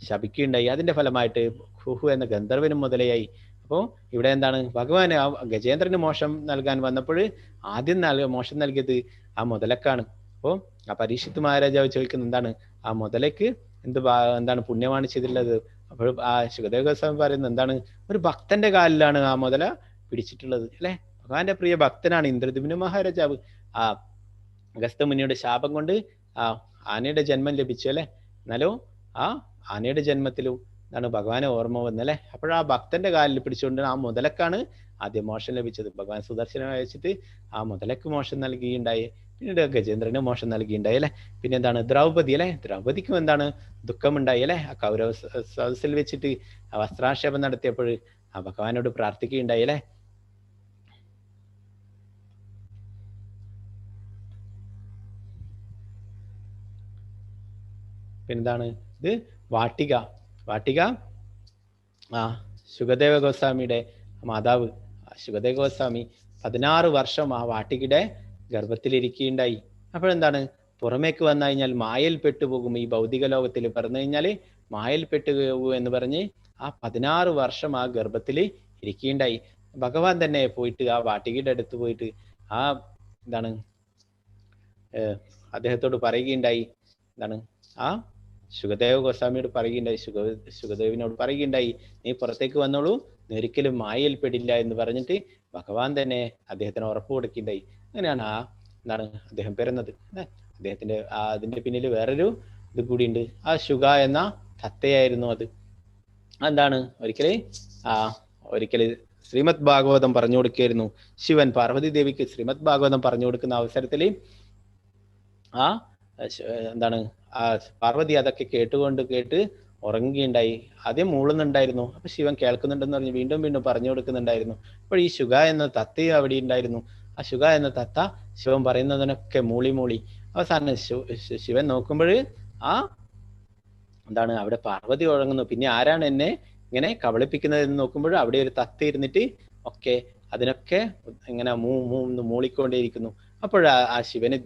S1: ശപിക്കുകയുണ്ടായി. അതിന്റെ ഫലമായിട്ട് ഹുഹു എന്ന ഗന്ധർവനും മുതലയായി. അപ്പോൾ ഇവിടെ എന്താണ്, ഭഗവാൻ ആ ഗജേന്ദ്രന് മോശം നൽകാൻ വന്നപ്പോൾ ആദ്യം മോശം നൽകിയത് ആ മുതലക്കാണ്. അപ്പോൾ ആ പരീക്ഷിത്ത് മഹാരാജാവ് ചോദിക്കുന്നത് എന്താണ്, ആ മുതലയ്ക്ക് എന്താണ് പുണ്യമാണ് ചെയ്തിട്ടുള്ളത്? അപ്പോൾ ആ ശുകദേവ ഗോസ്വാമി പറയുന്നത് എന്താണ്, ഒരു ഭക്തന്റെ കാലിലാണ് ആ മുതല പിടിച്ചിട്ടുള്ളത് അല്ലെ. ഭഗവാന്റെ പ്രിയ ഭക്തനാണ് ഇന്ദ്രദ്യുമ്ന മഹാരാജാവ്. ആ അഗസ്ത്യമുനിയുടെ ശാപം കൊണ്ട് ആ ആനയുടെ ജന്മം ലഭിച്ചു അല്ലെ. എന്നാലും ആ ആനയുടെ ജന്മത്തിലും എന്താണ് ഭഗവാനെ ഓർമ്മ വന്നല്ലേ. അപ്പോഴാ ഭക്തന്റെ കാലിൽ പിടിച്ചുകൊണ്ട് ആ മുതലക്കാണ് ആദ്യം മോശം ലഭിച്ചത്. ഭഗവാൻ സുദർശനം അയച്ചിട്ട് ആ മുതലക്ക് മോശം നൽകിയുണ്ടായി. പിന്നീട് ഗജേന്ദ്രന് മോശം നൽകിയുണ്ടായി അല്ലെ. പിന്നെ എന്താണ്, ദ്രൗപദി അല്ലെ, ദ്രൗപദിക്കും എന്താണ് ദുഃഖമുണ്ടായി അല്ലെ. ആ കൗരവ സദസ്സിൽ വെച്ചിട്ട് ആ വസ്ത്രാക്ഷേപം നടത്തിയപ്പോൾ ആ ഭഗവാനോട് പ്രാർത്ഥിക്കുകയുണ്ടായി അല്ലെ. പിന്നെന്താണ് ഇത്, വാട്ടിക. വാട്ടിക ആ ശുകദേവ ഗോസ്വാമിയുടെ മാതാവ് ശുകദേവ ഗോസ്വാമി 16 വർഷം ആ വാട്ടികയുടെ ഗർഭത്തിലിരിക്കുകയുണ്ടായി. അപ്പോഴെന്താണ്, പുറമേക്ക് വന്നു കഴിഞ്ഞാൽ മായയിൽ പെട്ടുപോകും, ഈ ഭൗതിക ലോകത്തിൽ പറഞ്ഞു കഴിഞ്ഞാൽ മായയിൽ പെട്ടുപോകും എന്ന് പറഞ്ഞ് ആ 16 വർഷം ആ ഗർഭത്തിൽ ഇരിക്കുകയുണ്ടായി. ഭഗവാൻ തന്നെ പോയിട്ട് ആ വാട്ടികയുടെ അടുത്ത് പോയിട്ട് ആ എന്താണ് അദ്ദേഹത്തോട് പറയുകയുണ്ടായി. എന്താണ്, ആ ശുകദേവ ഗോസ്വാമിയോട് പറയുകയുണ്ടായി, ശുകദേവിനോട് പറയുകയുണ്ടായി, നീ പുറത്തേക്ക് വന്നോളൂ, നീ ഒരിക്കലും മായയിൽ പെടില്ല എന്ന് പറഞ്ഞിട്ട് ഭഗവാൻ തന്നെ അദ്ദേഹത്തിന് ഉറപ്പ് കൊടുക്കുകയുണ്ടായി. അങ്ങനെയാണ് ആ എന്താണ് അദ്ദേഹം പിറന്നത്. അദ്ദേഹത്തിന്റെ അതിന്റെ പിന്നിൽ വേറൊരു ഇത് കൂടിയുണ്ട്. ആ ശുഗ എന്ന തത്തയായിരുന്നു അത്. എന്താണ്, ഒരിക്കല് ശ്രീമദ് ഭാഗവതം പറഞ്ഞു കൊടുക്കുകയായിരുന്നു ശിവൻ പാർവതി ദേവിക്ക്. ശ്രീമദ് ഭാഗവതം പറഞ്ഞു കൊടുക്കുന്ന അവസരത്തിൽ ആ എന്താണ് ആ പാർവതി അതൊക്കെ കേട്ട് ഉറങ്ങുകയുണ്ടായി. ആദ്യം മൂളുന്നുണ്ടായിരുന്നു. അപ്പൊ ശിവൻ കേൾക്കുന്നുണ്ടെന്ന് പറഞ്ഞ് വീണ്ടും വീണ്ടും പറഞ്ഞു കൊടുക്കുന്നുണ്ടായിരുന്നു. അപ്പോൾ ഈ ശുഗ എന്ന തത്തയും അവിടെ ഉണ്ടായിരുന്നു. ആ ശുഗ എന്ന തത്ത ശിവൻ പറയുന്നതിനൊക്കെ മൂളി അവസാനം ശിവൻ നോക്കുമ്പോൾ ആ എന്താണ് അവിടെ പാർവതി ഉറങ്ങുന്നു. പിന്നെ ആരാണ് എന്നെ ഇങ്ങനെ കബളിപ്പിക്കുന്നത് എന്ന് നോക്കുമ്പോൾ അവിടെ ഒരു തത്ത ഇരുന്നിട്ട് ഒക്കെ അതിനൊക്കെ ഇങ്ങനെ മൂളിക്കൊണ്ടേയിരിക്കുന്നു. അപ്പോഴാ ആ ശിവന്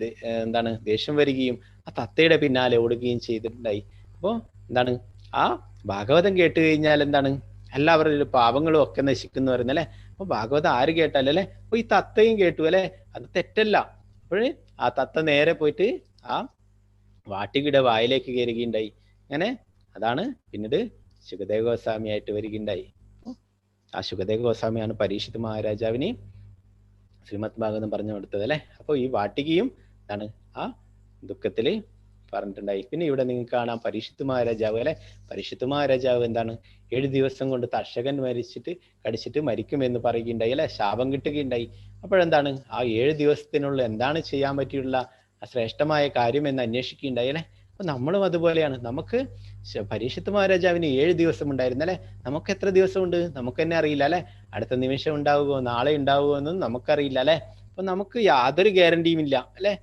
S1: എന്താണ് ദേഷ്യം വരികയും ആ തത്തയുടെ പിന്നാലെ ഓടുകയും ചെയ്തിട്ടുണ്ടായി. അപ്പോൾ എന്താണ്, ആ ഭാഗവതം കേട്ട് കഴിഞ്ഞാൽ എന്താണ് എല്ലാവരുടെ പാപങ്ങളും ഒക്കെ നശിക്കുന്നു പറയുന്നല്ലേ. അപ്പൊ ഭാഗവതം ആര് കേട്ടാലല്ലേ, അപ്പൊ ഈ തത്തയും കേട്ടു അല്ലെ, അത് തെറ്റല്ല. അപ്പോഴേ ആ തത്ത നേരെ പോയിട്ട് ആ വാട്ടികയുടെ വായിലേക്ക് കയറുകയുണ്ടായി. അങ്ങനെ അതാണ് പിന്നീട് ശുകദേവ ഗോസ്വാമി ആയിട്ട് വരികയുണ്ടായി. ആ ശുകദേവ ഗോസ്വാമിയാണ് പരീക്ഷിത് മഹാരാജാവിന് ശ്രീമദ് ഭാഗവതം പറഞ്ഞു കൊടുത്തത് അല്ലെ. അപ്പോൾ ഈ വാട്ടികയും എന്താണ് ആ ദുഃഖത്തില് പറഞ്ഞിട്ടുണ്ടായി. പിന്നെ ഇവിടെ നിങ്ങൾക്ക് കാണാം പരീക്ഷിത് മഹാരാജാവ് അല്ലെ. പരീക്ഷിത് മഹാരാജാവ് എന്താണ് 7 ദിവസം കൊണ്ട് തർഷകൻ കടിച്ചിട്ട് മരിക്കുമെന്ന് പറയുകയുണ്ടായി അല്ലെ, ശാപം കിട്ടുകയുണ്ടായി. അപ്പോഴെന്താണ് ആ 7 ദിവസത്തിനുള്ളിൽ എന്താണ് ചെയ്യാൻ പറ്റിയുള്ള ശ്രേഷ്ഠമായ കാര്യം എന്ന് അന്വേഷിക്കുകയുണ്ടായി അല്ലെ. അപ്പൊ നമ്മളും അതുപോലെയാണ്. നമുക്ക് പരീക്ഷിത് മഹാരാജാവിന് 7 ദിവസം ഉണ്ടായിരുന്നു അല്ലെ. നമുക്ക് എത്ര ദിവസമുണ്ട് നമുക്ക് തന്നെ അറിയില്ല അല്ലെ. അടുത്ത നിമിഷം ഉണ്ടാവുമോ നാളെ ഉണ്ടാവുമോ എന്നും നമുക്കറിയില്ല അല്ലെ. അപ്പൊ നമുക്ക് യാതൊരു ഗ്യാരണ്ടിയും ഇല്ല അല്ലെ.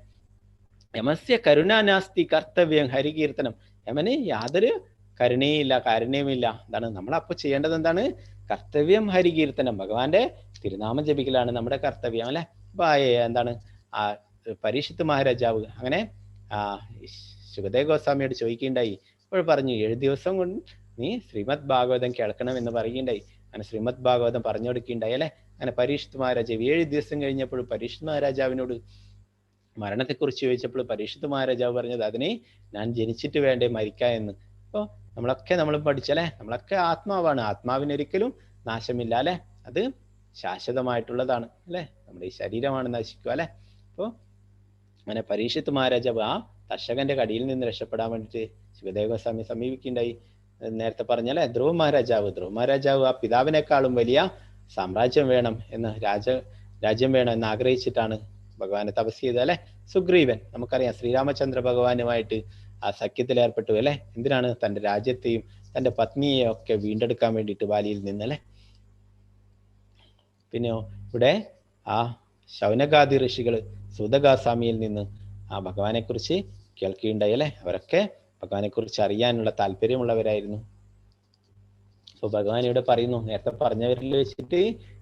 S1: യമസ്യ കരുണാനാസ്തി കർത്തവ്യം ഹരികീർത്തനം. യമന് യാതൊരു കരുണയുമില്ല, കാരുണ്യവുമില്ല. എന്താണ് നമ്മളപ്പോ ചെയ്യേണ്ടത്, എന്താണ് കർത്തവ്യം ഹരികീർത്തനം, ഭഗവാന്റെ തിരുനാമം ജപിക്കലാണ് നമ്മുടെ കർത്തവ്യം അല്ലെ. അപ്പൊ എന്താണ് ആ പരീക്ഷിത് മഹാരാജാവ് അങ്ങനെ ശുകദേവ ഗോസ്വാമിയോട് ചോദിക്കുകയുണ്ടായി. അപ്പോൾ പറഞ്ഞു 7 ദിവസം കൊണ്ട് നീ ശ്രീമദ് ഭാഗവതം കേൾക്കണം എന്ന് പറയുകയുണ്ടായി. അങ്ങനെ ശ്രീമദ് ഭാഗവതം പറഞ്ഞു കൊടുക്കുകയുണ്ടായി അല്ലെ. അങ്ങനെ പരീക്ഷിത് മഹാരാജാവ് 7 ദിവസം കഴിഞ്ഞപ്പോൾ പരീക്ഷിത് മഹാരാജാവിനോട് മരണത്തെക്കുറിച്ച് ചോദിച്ചപ്പോൾ പരീക്ഷിത് മഹാരാജാവ് പറഞ്ഞത്, അതിനെ ഞാൻ ജനിച്ചിട്ട് വേണ്ടേ മരിക്കാൻ എന്ന്. അപ്പോൾ നമ്മൾ പഠിച്ചല്ലേ, നമ്മളൊക്കെ ആത്മാവാണ്, ആത്മാവിനൊരിക്കലും നാശമില്ല അല്ലെ, അത് ശാശ്വതമായിട്ടുള്ളതാണ് അല്ലെ. നമ്മുടെ ഈ ശരീരമാണ് നശിക്കുക അല്ലെ. അപ്പോൾ അങ്ങനെ പരീക്ഷിത് മഹാരാജാവ് ആ തർഷകന്റെ കടിയിൽ നിന്ന് രക്ഷപ്പെടാൻ വേണ്ടിയിട്ട് ശുകദേവ ഗോസ്വാമിയെ സമീപിക്കുകയുണ്ടായി. നേരത്തെ പറഞ്ഞല്ലേ ധ്രുവ മഹാരാജാവ് ആ പിതാവിനേക്കാളും വലിയ സാമ്രാജ്യം വേണം എന്ന് രാജ്യം വേണം എന്ന് ആഗ്രഹിച്ചിട്ടാണ് ഭഗവാനെ തപസ് ചെയ്തത് അല്ലെ. സുഗ്രീവൻ നമുക്കറിയാം ശ്രീരാമചന്ദ്ര ഭഗവാനുമായിട്ട് ആ സഖ്യത്തിൽ ഏർപ്പെട്ടു അല്ലെ. എന്തിനാണ്? തന്റെ രാജ്യത്തെയും തന്റെ പത്നിയെയും ഒക്കെ വീണ്ടെടുക്കാൻ വേണ്ടിയിട്ട് ബാലിയിൽ നിന്നല്ലേ. പിന്നെയോ ഇവിടെ ആ ശൗനകാദി ഋഷികള് സൂതഗാസ്വാമിയിൽ നിന്ന് ആ ഭഗവാനെ കുറിച്ച് കേൾക്കുകയുണ്ടായി അല്ലെ. അവരൊക്കെ ഭഗവാനെ കുറിച്ച് അറിയാനുള്ള താല്പര്യമുള്ളവരായിരുന്നു. സോ ഭഗവാൻ ഇവിടെ പറയുന്നു, നേരത്തെ പറഞ്ഞവരിൽ വെച്ചിട്ട്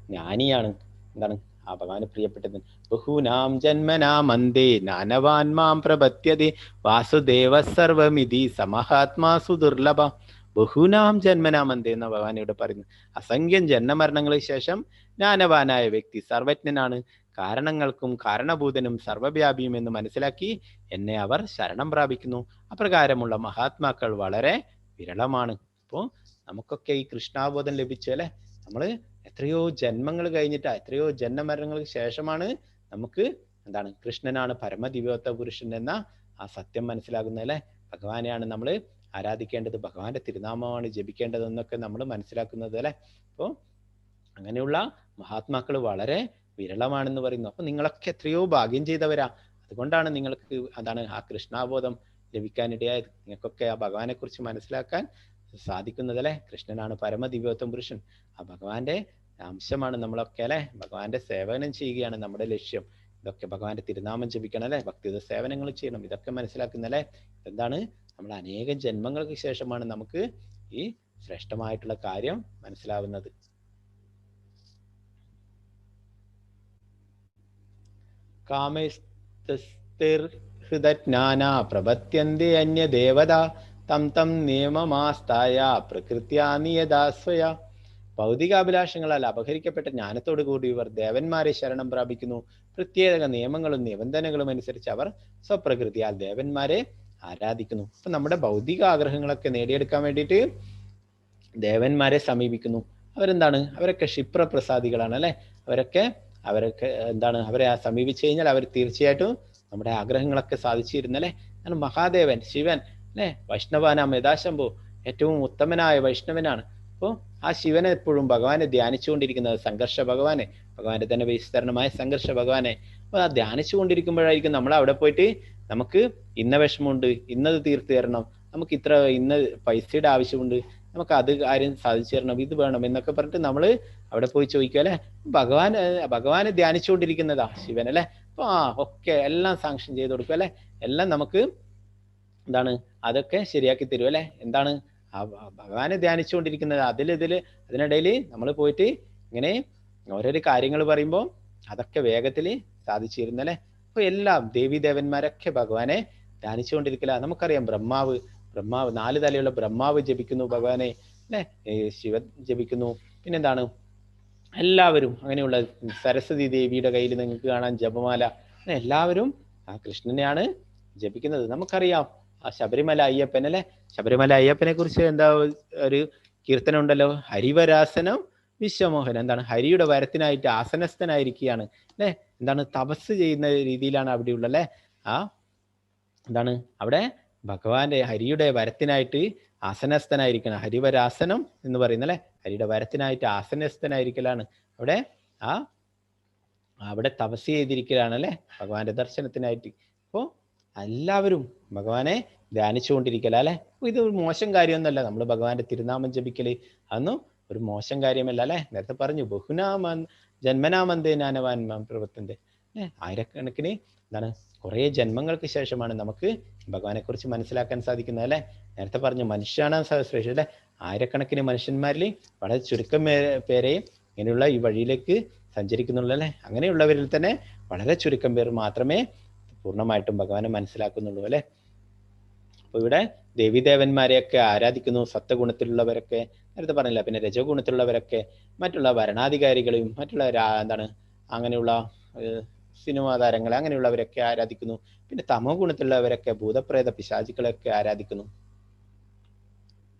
S1: ജ്ഞാനിയാണ്. എന്താണ് ആ ഭഗവാന് പ്രിയപ്പെട്ടത്? ബഹൂനാം ജന്മനാം അന്തേ നാനവാൻ മാം പ്രപത്യതേ വാസുദേവ സർവമിതി സമഹാത്മാസു ദുർലഭ. ബഹൂനാം ജന്മനാം അന്തേ എന്ന ഭഗവാൻ ഇവിടെ പറയുന്നു. അസംഖ്യം ജന്മമരണങ്ങൾക്ക് ശേഷം ജ്ഞാനവാനായ വ്യക്തി സർവജ്ഞനാണ്, കാരണങ്ങൾക്കും കാരണഭൂതനും സർവവ്യാപിയും എന്ന് മനസ്സിലാക്കി എന്നെ അവർ ശരണം പ്രാപിക്കുന്നു. അപ്രകാരമുള്ള മഹാത്മാക്കൾ വളരെ വിരളമാണ്. അപ്പോ നമുക്കൊക്കെ ഈ കൃഷ്ണാബോധം ലഭിച്ചു അല്ലെ. നമ്മള് എത്രയോ ജന്മങ്ങൾ കഴിഞ്ഞിട്ട് എത്രയോ ജന്മമരണങ്ങൾക്ക് ശേഷമാണ് നമുക്ക് എന്താണ് കൃഷ്ണനാണ് പരമദിവ്യോത്ത പുരുഷൻ എന്ന ആ സത്യം മനസ്സിലാകുന്നത് അല്ലെ. ഭഗവാനെയാണ് നമ്മൾ ആരാധിക്കേണ്ടത്, ഭഗവാന്റെ തിരുനാമമാണ് ജപിക്കേണ്ടതെന്നൊക്കെ നമ്മൾ മനസ്സിലാക്കുന്നത് അല്ലെ. അപ്പോൾ അങ്ങനെയുള്ള മഹാത്മാക്കൾ വളരെ വിരളമാണെന്ന് പറയുന്നു. അപ്പൊ നിങ്ങളൊക്കെ എത്രയോ ഭാഗ്യം ചെയ്തവരാ. അതുകൊണ്ടാണ് നിങ്ങൾക്ക് അതാണ് ആ കൃഷ്ണാബോധം ലഭിക്കാനിടയായത്. നിങ്ങൾക്കൊക്കെ ആ ഭഗവാനെ കുറിച്ച് മനസ്സിലാക്കാൻ സാധിക്കുന്നത് അല്ലെ. കൃഷ്ണനാണ് പരമദിവ്യോത്തം പുരുഷൻ, ആ ഭഗവാന്റെ അംശമാണ് നമ്മളൊക്കെ അല്ലെ. ഭഗവാന്റെ സേവനം ചെയ്യുകയാണ് നമ്മുടെ ലക്ഷ്യം. ഇതൊക്കെ ഭഗവാന്റെ തിരുനാമം ജപിക്കണം അല്ലെ, ഭക്തിയുത സേവനങ്ങൾ ചെയ്യണം. ഇതൊക്കെ മനസ്സിലാക്കുന്നല്ലേ. എന്താണ് നമ്മൾ അനേകം ജന്മങ്ങൾക്ക് ശേഷമാണ് നമുക്ക് ഈ ശ്രേഷ്ഠമായിട്ടുള്ള കാര്യം മനസ്സിലാവുന്നത്. കാമൈസ്തസ്തിർഹൃതജ്ഞാനാ പ്രപത്യന്തി അന്യദേവത തം തം നിയമമാസ്തായ പ്രകൃത്യാ നിയതാസ്വയ. ഭൗതികാഭിലാഷങ്ങളാൽ അപഹരിക്കപ്പെട്ട ജ്ഞാനത്തോടു കൂടി ഇവർ ദേവന്മാരെ ശരണം പ്രാപിക്കുന്നു. പ്രത്യേക നിയമങ്ങളും നിബന്ധനകളും അനുസരിച്ച് അവർ സ്വപ്രകൃതിയാൽ ദേവന്മാരെ ആരാധിക്കുന്നു. അപ്പൊ നമ്മുടെ ഭൗതിക ആഗ്രഹങ്ങളൊക്കെ നേടിയെടുക്കാൻ വേണ്ടിയിട്ട് ദേവന്മാരെ സമീപിക്കുന്നു. അവരെന്താണ്? അവരൊക്കെ ക്ഷിപ്രപ്രസാദികളാണ് അല്ലെ. അവരൊക്കെ എന്താണ്? അവരെ സമീപിച്ചു കഴിഞ്ഞാൽ അവർ തീർച്ചയായിട്ടും നമ്മുടെ ആഗ്രഹങ്ങളൊക്കെ സാധിച്ചിരുന്നല്ലേ. കാരണം മഹാദേവൻ ശിവൻ അല്ലെ, വൈഷ്ണവാനാം യഥാശംഭു, ഏറ്റവും ഉത്തമനായ വൈഷ്ണവനാണ്. അപ്പോൾ ആ ശിവനെ എപ്പോഴും ഭഗവാനെ ധ്യാനിച്ചുകൊണ്ടിരിക്കുന്നത്, സംഘർഷ ഭഗവാനെ, ഭഗവാന്റെ തന്നെ വിസ്തരണമായ സംഘർഷ ഭഗവാനെ. അപ്പൊ ആ ധ്യാനിച്ചുകൊണ്ടിരിക്കുമ്പോഴായിരിക്കും നമ്മൾ അവിടെ പോയിട്ട് നമുക്ക് ഇന്ന വിഷമമുണ്ട്, ഇന്നത് തീർത്തു തരണം, നമുക്ക് ഇന്ന പൈസയുടെ ആവശ്യമുണ്ട്, നമുക്ക് അത് കാര്യം സാധിച്ചു തരണം, ഇത് വേണം എന്നൊക്കെ പറഞ്ഞിട്ട് നമ്മൾ അവിടെ പോയി ചോദിക്കുക അല്ലെ. ഭഗവാനെ ധ്യാനിച്ചുകൊണ്ടിരിക്കുന്നതാ ശിവൻ അല്ലെ. അപ്പൊ ഒക്കെ എല്ലാം സാങ്ഷൻ ചെയ്ത് കൊടുക്കും അല്ലെ. എല്ലാം നമുക്ക് എന്താണ് അതൊക്കെ ശരിയാക്കി തരും അല്ലെ. എന്താണ് ഭഗവാനെ ധ്യാനിച്ചുകൊണ്ടിരിക്കുന്നത്, അതിനിടയിൽ നമ്മൾ പോയിട്ട് ഇങ്ങനെ ഓരോരോ കാര്യങ്ങൾ പറയുമ്പോൾ അതൊക്കെ വേഗത്തിൽ സാധിച്ചിരുന്നല്ലേ. അപ്പൊ എല്ലാം ദേവീദേവന്മാരൊക്കെ ഭഗവാനെ ധ്യാനിച്ചുകൊണ്ടിരിക്കില്ല. നമുക്കറിയാം ബ്രഹ്മാവ് 4 തലയുള്ള ബ്രഹ്മാവ് ജപിക്കുന്നു ഭഗവാനെ അല്ലെ, ശിവൻ ജപിക്കുന്നു. പിന്നെന്താണ് എല്ലാവരും അങ്ങനെയുള്ള സരസ്വതി ദേവിയുടെ കയ്യിൽ നിങ്ങൾക്ക് കാണാൻ ജപമാല. എല്ലാവരും ആ കൃഷ്ണനെയാണ് ജപിക്കുന്നത്. നമുക്കറിയാം ആ ശബരിമല അയ്യപ്പൻ അല്ലെ. ശബരിമല അയ്യപ്പനെ കുറിച്ച് എന്താ ഒരു കീർത്തനം ഉണ്ടല്ലോ, ഹരിവരാസനം വിശ്വമോഹൻ. എന്താണ്? ഹരിയുടെ വരത്തിനായിട്ട് ആസനസ്ഥനായിരിക്കുകയാണ് അല്ലെ. എന്താണ്? തപസ് ചെയ്യുന്ന രീതിയിലാണ് അവിടെയുള്ള അല്ലെ. എന്താണ് അവിടെ ഭഗവാന്റെ ഹരിയുടെ വരത്തിനായിട്ട് ആസനസ്ഥനായിരിക്കണം. ഹരിവരാസനം എന്ന് പറയുന്ന അല്ലെ, ഹരിയുടെ വരത്തിനായിട്ട് ആസനസ്ഥനായിരിക്കലാണ് അവിടെ. അവിടെ തപസ് ചെയ്തിരിക്കലാണ് അല്ലെ, ഭഗവാന്റെ ദർശനത്തിനായിട്ട്. അപ്പോ എല്ലാവരും ഭഗവാനെ ധ്യാനിച്ചുകൊണ്ടിരിക്കല അല്ലെ. ഇത് ഒരു മോശം കാര്യമൊന്നുമല്ല. നമ്മൾ ഭഗവാന്റെ തിരുനാമം ജപിക്കല് അതൊന്നും ഒരു മോശം കാര്യമല്ല അല്ലെ. നേരത്തെ പറഞ്ഞു ജന്മനാമന്തേ ജ്ഞാനവാൻ പ്രവർത്തന്റെ. ആയിരക്കണക്കിന് എന്താണ് കുറെ ജന്മങ്ങൾക്ക് ശേഷമാണ് നമുക്ക് ഭഗവാനെ കുറിച്ച് മനസ്സിലാക്കാൻ സാധിക്കുന്നത് അല്ലെ. നേരത്തെ പറഞ്ഞു മനുഷ്യനാണ് ശ്രേഷ്ഠൻ അല്ലെ. ആയിരക്കണക്കിന് മനുഷ്യന്മാരിൽ വളരെ ചുരുക്കം പേരെ ഇങ്ങനെയുള്ള ഈ വഴിയിലേക്ക് സഞ്ചരിക്കുന്നുള്ളൂ അല്ലെ. അങ്ങനെയുള്ളവരിൽ തന്നെ വളരെ ചുരുക്കം പേർ മാത്രമേ പൂർണ്ണമായിട്ടും ഭഗവാനെ മനസ്സിലാക്കുന്നുള്ളൂ അല്ലെ. അപ്പൊ ഇവിടെ ദേവീദേവന്മാരെയൊക്കെ ആരാധിക്കുന്നു. സത്വഗുണത്തിലുള്ളവരൊക്കെ നേരത്തെ പറഞ്ഞില്ല. പിന്നെ രജോ ഗുണത്തിലുള്ളവരൊക്കെ മറ്റുള്ള ഭരണാധികാരികളെയും മറ്റുള്ള എന്താണ് അങ്ങനെയുള്ള സിനിമാ താരങ്ങളെ അങ്ങനെയുള്ളവരൊക്കെ ആരാധിക്കുന്നു. പിന്നെ തമോ ഗുണത്തിലുള്ളവരൊക്കെ ഭൂതപ്രേത പിശാചുക്കളെയൊക്കെ ആരാധിക്കുന്നു.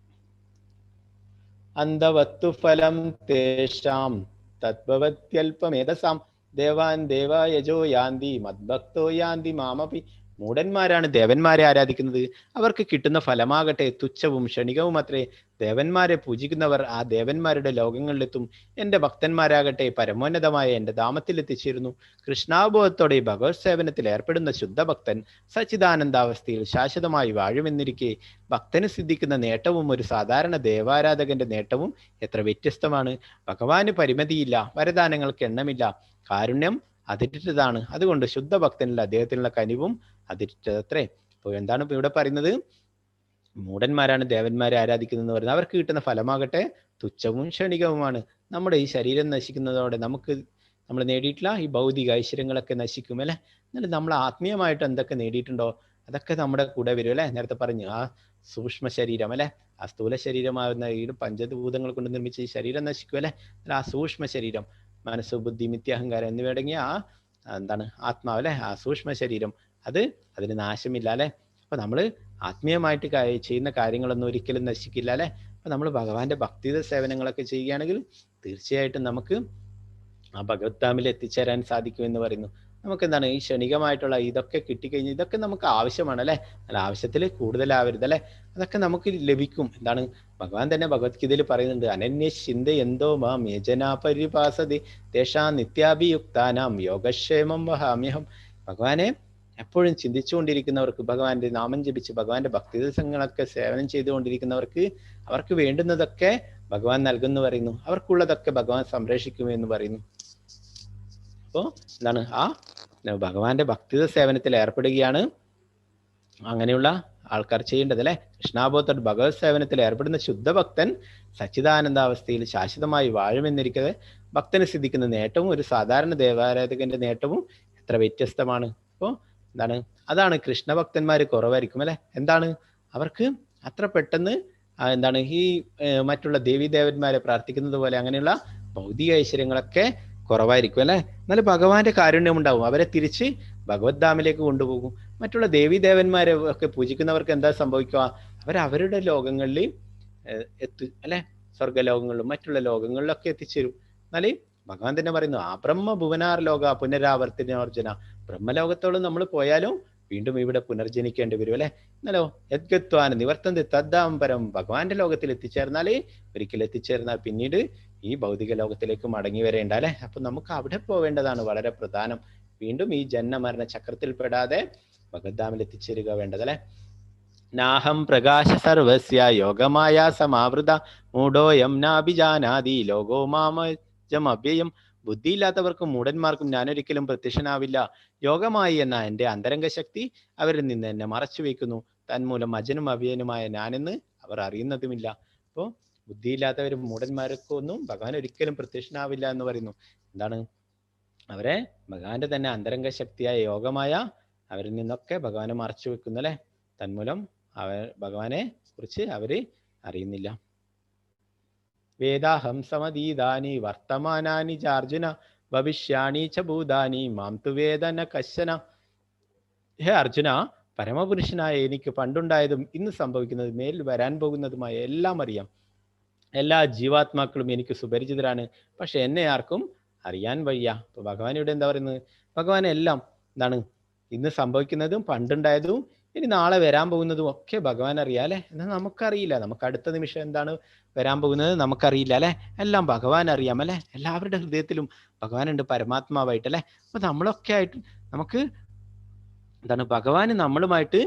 S1: അന്ധവത്തു ഫലം തേഷാം തദ്ഭവത്യൽപമേധസാം ദേവാൻ ദേവായജോ യാന്തി മദ്ഭക്തോ യാന്തി മാമപി മൂഢന്മാരാണ് ദേവന്മാരെ ആരാധിക്കുന്നത്. അവർക്ക് കിട്ടുന്ന ഫലമാകട്ടെ തുച്ഛവും ക്ഷണികവും അത്രേ. ദേവന്മാരെ പൂജിക്കുന്നവർ ആ ദേവന്മാരുടെ ലോകങ്ങളിലെത്തും. എൻ്റെ ഭക്തന്മാരാകട്ടെ പരമോന്നതമായ എൻ്റെ ധാമത്തിൽ എത്തിച്ചേരുന്നു. കൃഷ്ണാബോധത്തോടെ ഭഗവത് സേവനത്തിൽ ഏർപ്പെടുന്ന ശുദ്ധഭക്തൻ സച്ചിദാനന്ദാവസ്ഥയിൽ ശാശ്വതമായി വാഴുമെന്നിരിക്കെ ഭക്തന് സിദ്ധിക്കുന്ന നേട്ടവും ഒരു സാധാരണ ദേവാരാധകന്റെ നേട്ടവും എത്ര വ്യത്യസ്തമാണ്. ഭഗവാന് പരിമിതിയില്ല, വരദാനങ്ങൾക്ക് എണ്ണമില്ല, കാരുണ്യം അതിരിട്ടതാണ്. അതുകൊണ്ട് ശുദ്ധഭക്തനിൽ അദ്ദേഹത്തിനുള്ള കനിവും അതിരിട്ടതത്രേ. അപ്പോൾ എന്താണ് ഇപ്പൊ ഇവിടെ പറയുന്നത്? മൂഢന്മാരാണ് ദേവന്മാരെ ആരാധിക്കുന്നതെന്ന് പറയുന്നത്. അവർക്ക് കിട്ടുന്ന ഫലമാകട്ടെ തുച്ഛവും ക്ഷണികവുമാണ്. നമ്മുടെ ഈ ശരീരം നശിക്കുന്നതോടെ നമ്മൾ നേടിയിട്ടുള്ള ഈ ഭൗതിക ഐശ്വര്യങ്ങളൊക്കെ നശിക്കും അല്ലെ. എന്നാലും നമ്മൾ ആത്മീയമായിട്ട് എന്തൊക്കെ നേടിയിട്ടുണ്ടോ അതൊക്കെ നമ്മുടെ കൂടെ വരും അല്ലെ. നേരത്തെ പറഞ്ഞു ആ സൂക്ഷ്മ ശരീരം അല്ലെ, ആ സ്ഥൂല ശരീരമാകുന്ന ഈ പഞ്ചഭൂതങ്ങൾ കൊണ്ട് നിർമ്മിച്ച ഈ ശരീരം നശിക്കും അല്ലെ. ആ സൂക്ഷ്മ ശരീരം, മനസ്സ്, ബുദ്ധി, മിഥ്യാഹങ്കാരം എന്നിവയടങ്ങിയ എന്താണ് ആത്മാവ് ആ സൂക്ഷ്മ ശരീരം, അതിന് നാശമില്ല അല്ലെ. അപ്പൊ നമ്മൾ ആത്മീയമായിട്ട് ചെയ്യുന്ന കാര്യങ്ങളൊന്നും ഒരിക്കലും നശിക്കില്ല അല്ലെ. അപ്പൊ നമ്മൾ ഭഗവാന്റെ ഭക്തിയുടെ സേവനങ്ങളൊക്കെ ചെയ്യുകയാണെങ്കിൽ തീർച്ചയായിട്ടും നമുക്ക് ആ ഭഗവത് ധാമിൽ എത്തിച്ചേരാൻ സാധിക്കും എന്ന് പറയുന്നു. നമുക്ക് എന്താണ് ഈ ക്ഷണികമായിട്ടുള്ള ഇതൊക്കെ കിട്ടിക്കഴിഞ്ഞാൽ ഇതൊക്കെ നമുക്ക് ആവശ്യമാണ് അല്ലെ. അല്ല, ആവശ്യത്തിൽ കൂടുതലാവരുത് അല്ലെ. അതൊക്കെ നമുക്ക് ലഭിക്കും. എന്താണ് ഭഗവാൻ തന്നെ ഭഗവത്ഗീതയിൽ പറയുന്നുണ്ട്, അനന്യ ചിന്ത എന്തോ മാം യജനാ പരിപാസതി തേഷാ നിത്യാഭിയുക്താനാം യോഗക്ഷേമം വഹാമ്യഹം. ഭഗവാനെ എപ്പോഴും ചിന്തിച്ചുകൊണ്ടിരിക്കുന്നവർക്ക്, ഭഗവാന്റെ നാമം ജപിച്ച് ഭഗവാന്റെ ഭക്തി ദിവസങ്ങളൊക്കെ സേവനം ചെയ്തുകൊണ്ടിരിക്കുന്നവർക്ക് അവർക്ക് വേണ്ടുന്നതൊക്കെ ഭഗവാൻ നൽകുന്നു പറയുന്നു. അവർക്കുള്ളതൊക്കെ ഭഗവാൻ സംരക്ഷിക്കുമെന്ന് പറയുന്നു. അപ്പോൾ എന്താണ് ആ ഭഗവാന്റെ ഭക്തി സേവനത്തിൽ ഏർപ്പെടുകയാണ് അങ്ങനെയുള്ള ആൾക്കാർ ചെയ്യേണ്ടത് അല്ലെ. കൃഷ്ണാബോധത്തോട് ഭഗവത് സേവനത്തിൽ ഏർപ്പെടുന്ന ശുദ്ധഭക്തൻ സച്ചിദാനന്ദാവസ്ഥയിൽ ശാശ്വതമായി വാഴുമെന്നിരിക്കതെ ഭക്തന് സിദ്ധിക്കുന്ന നേട്ടവും ഒരു സാധാരണ ദേവാരാധകന്റെ നേട്ടവും എത്ര വ്യത്യസ്തമാണ്. അപ്പോൾ അതാണ് കൃഷ്ണഭക്തന്മാർ കുറവായിരിക്കും അല്ലെ. എന്താണ് അവർക്ക് അത്ര പെട്ടെന്ന് എന്താണ് ഈ മറ്റുള്ള ദേവീദേവന്മാരെ പ്രാർത്ഥിക്കുന്നത് പോലെ അങ്ങനെയുള്ള ഭൗതിക ഐശ്വര്യങ്ങളൊക്കെ കുറവായിരിക്കും അല്ലെ. എന്നാലും ഭഗവാന്റെ കാരുണ്യം ഉണ്ടാവും, അവരെ തിരിച്ച് ഭഗവത് ധാമിലേക്ക് കൊണ്ടുപോകും. മറ്റുള്ള ദേവീദേവന്മാരെ ഒക്കെ പൂജിക്കുന്നവർക്ക് എന്താ സംഭവിക്കുക? അവരവരുടെ ലോകങ്ങളിൽ അല്ലെ, സ്വർഗലോകങ്ങളിലും മറ്റുള്ള ലോകങ്ങളിലൊക്കെ എത്തിച്ചേരും. എന്നാല് ഭഗവാൻ തന്നെ പറയുന്നു, ആ ബ്രഹ്മ ഭുവനാർ ലോക പുനരാവർത്തനോർജന. ബ്രഹ്മലോകത്തോളം നമ്മൾ പോയാലും വീണ്ടും ഇവിടെ പുനർജനിക്കേണ്ടി വരും അല്ലെ. എന്നാലോ യദ്ഗത്വാൻ നിവർത്തന്തി തദ്ദാംബരം. ഭഗവാന്റെ ലോകത്തിൽ എത്തിച്ചേർന്നാല് ഒരിക്കൽ എത്തിച്ചേർന്നാൽ പിന്നീട് ഈ ഭൗതിക ലോകത്തിലേക്ക് മടങ്ങി വരേണ്ട അല്ലെ. അപ്പൊ നമുക്ക് അവിടെ പോവേണ്ടതാണ് വളരെ പ്രധാനം. വീണ്ടും ഈ ജന്മമരണ ചക്രത്തിൽ പെടാതെ ഭഗവദ്ധാമിൽ എത്തിച്ചേരുക വേണ്ടത് അല്ലെ. നാഹം പ്രകാശ സർവസ്യ യോഗമായ സമാവൃത മൂഢോയം നാഭിജാനാദി ലോകോ മാമജമവ്യയം. ബുദ്ധിയില്ലാത്തവർക്കും മൂഢന്മാർക്കും ഞാനൊരിക്കലും പ്രത്യക്ഷനാവില്ല. യോഗമായി എന്ന എൻ്റെ അന്തരംഗ ശക്തി അവരിൽ നിന്ന് എന്നെ മറച്ചു വയ്ക്കുന്നു. തന്മൂലം അജനും അവ്യയനുമായ ഞാനെന്ന് അവർ അറിയുന്നതുമില്ല. അപ്പോൾ ബുദ്ധിയില്ലാത്തവരും മൂഢന്മാർക്കൊന്നും ഭഗവാൻ ഒരിക്കലും പ്രത്യക്ഷനാവില്ല എന്ന് പറയുന്നു. എന്താണ് അവരെ ഭഗവാന്റെ തന്നെ അന്തരംഗ ശക്തിയായ യോഗമായ അവരിൽ നിന്നൊക്കെ ഭഗവാനെ മറച്ചു വെക്കുന്നു അല്ലെ. തന്മൂലം ഭഗവാനെ കുറിച്ച് അവര് അറിയുന്നില്ല. വേദാഹം സമതീതാനി വർത്തമാനാനി ചാർജുന ഭവിഷ്യാണി ച ഭൂതാനി മാം തു വേദന കശന. ഹേ അർജുന, പരമപുരുഷനായ എനിക്ക് പണ്ടുണ്ടായതും ഇന്ന് സംഭവിക്കുന്നതും മേലിൽ വരാൻ പോകുന്നതുമായ എല്ലാം അറിയാം. എല്ലാ ജീവാത്മാക്കളും എനിക്ക് സുപരിചിതരാണ്, പക്ഷെ എന്നെ ആർക്കും അറിയാൻ വയ്യ. അപ്പൊ ഭഗവാൻ ഇവിടെ എന്താ പറയുന്നത്? ഭഗവാൻ എല്ലാം എന്താണ് ഇന്ന് സംഭവിക്കുന്നതും പണ്ടുണ്ടായതും ഇനി നാളെ വരാൻ പോകുന്നതും ഒക്കെ ഭഗവാൻ അറിയാം അല്ലെ. എന്നാൽ നമുക്കറിയില്ല, നമുക്ക് അടുത്ത നിമിഷം എന്താണ് വരാൻ പോകുന്നത് നമുക്കറിയില്ല അല്ലെ. എല്ലാം ഭഗവാൻ അറിയാം അല്ലെ. എല്ലാവരുടെ ഹൃദയത്തിലും ഭഗവാനുണ്ട് പരമാത്മാവായിട്ട് അല്ലെ. അപ്പൊ നമ്മളൊക്കെ ആയിട്ട് നമുക്ക് എന്താണ് ഭഗവാന് നമ്മളുമായിട്ട്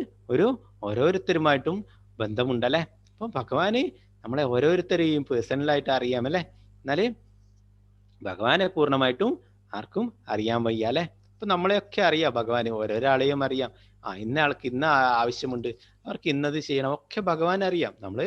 S1: ഓരോരുത്തരുമായിട്ടും ബന്ധമുണ്ടല്ലേ. അപ്പൊ ഭഗവാന് നമ്മളെ ഓരോരുത്തരെയും പേഴ്സണലായിട്ട് അറിയാം അല്ലെ. എന്നാല് ഭഗവാനെ പൂർണ്ണമായിട്ടും ആർക്കും അറിയാൻ വയ്യ അല്ലെ. അപ്പൊ നമ്മളെയൊക്കെ അറിയാം ഭഗവാന്, ഓരോരാളെയും അറിയാം. ഇന്ന ആൾക്ക് ഇന്ന ആവശ്യമുണ്ട്, അവർക്ക് ഇന്നത് ചെയ്യണം, ഒക്കെ ഭഗവാൻ അറിയാം. നമ്മള്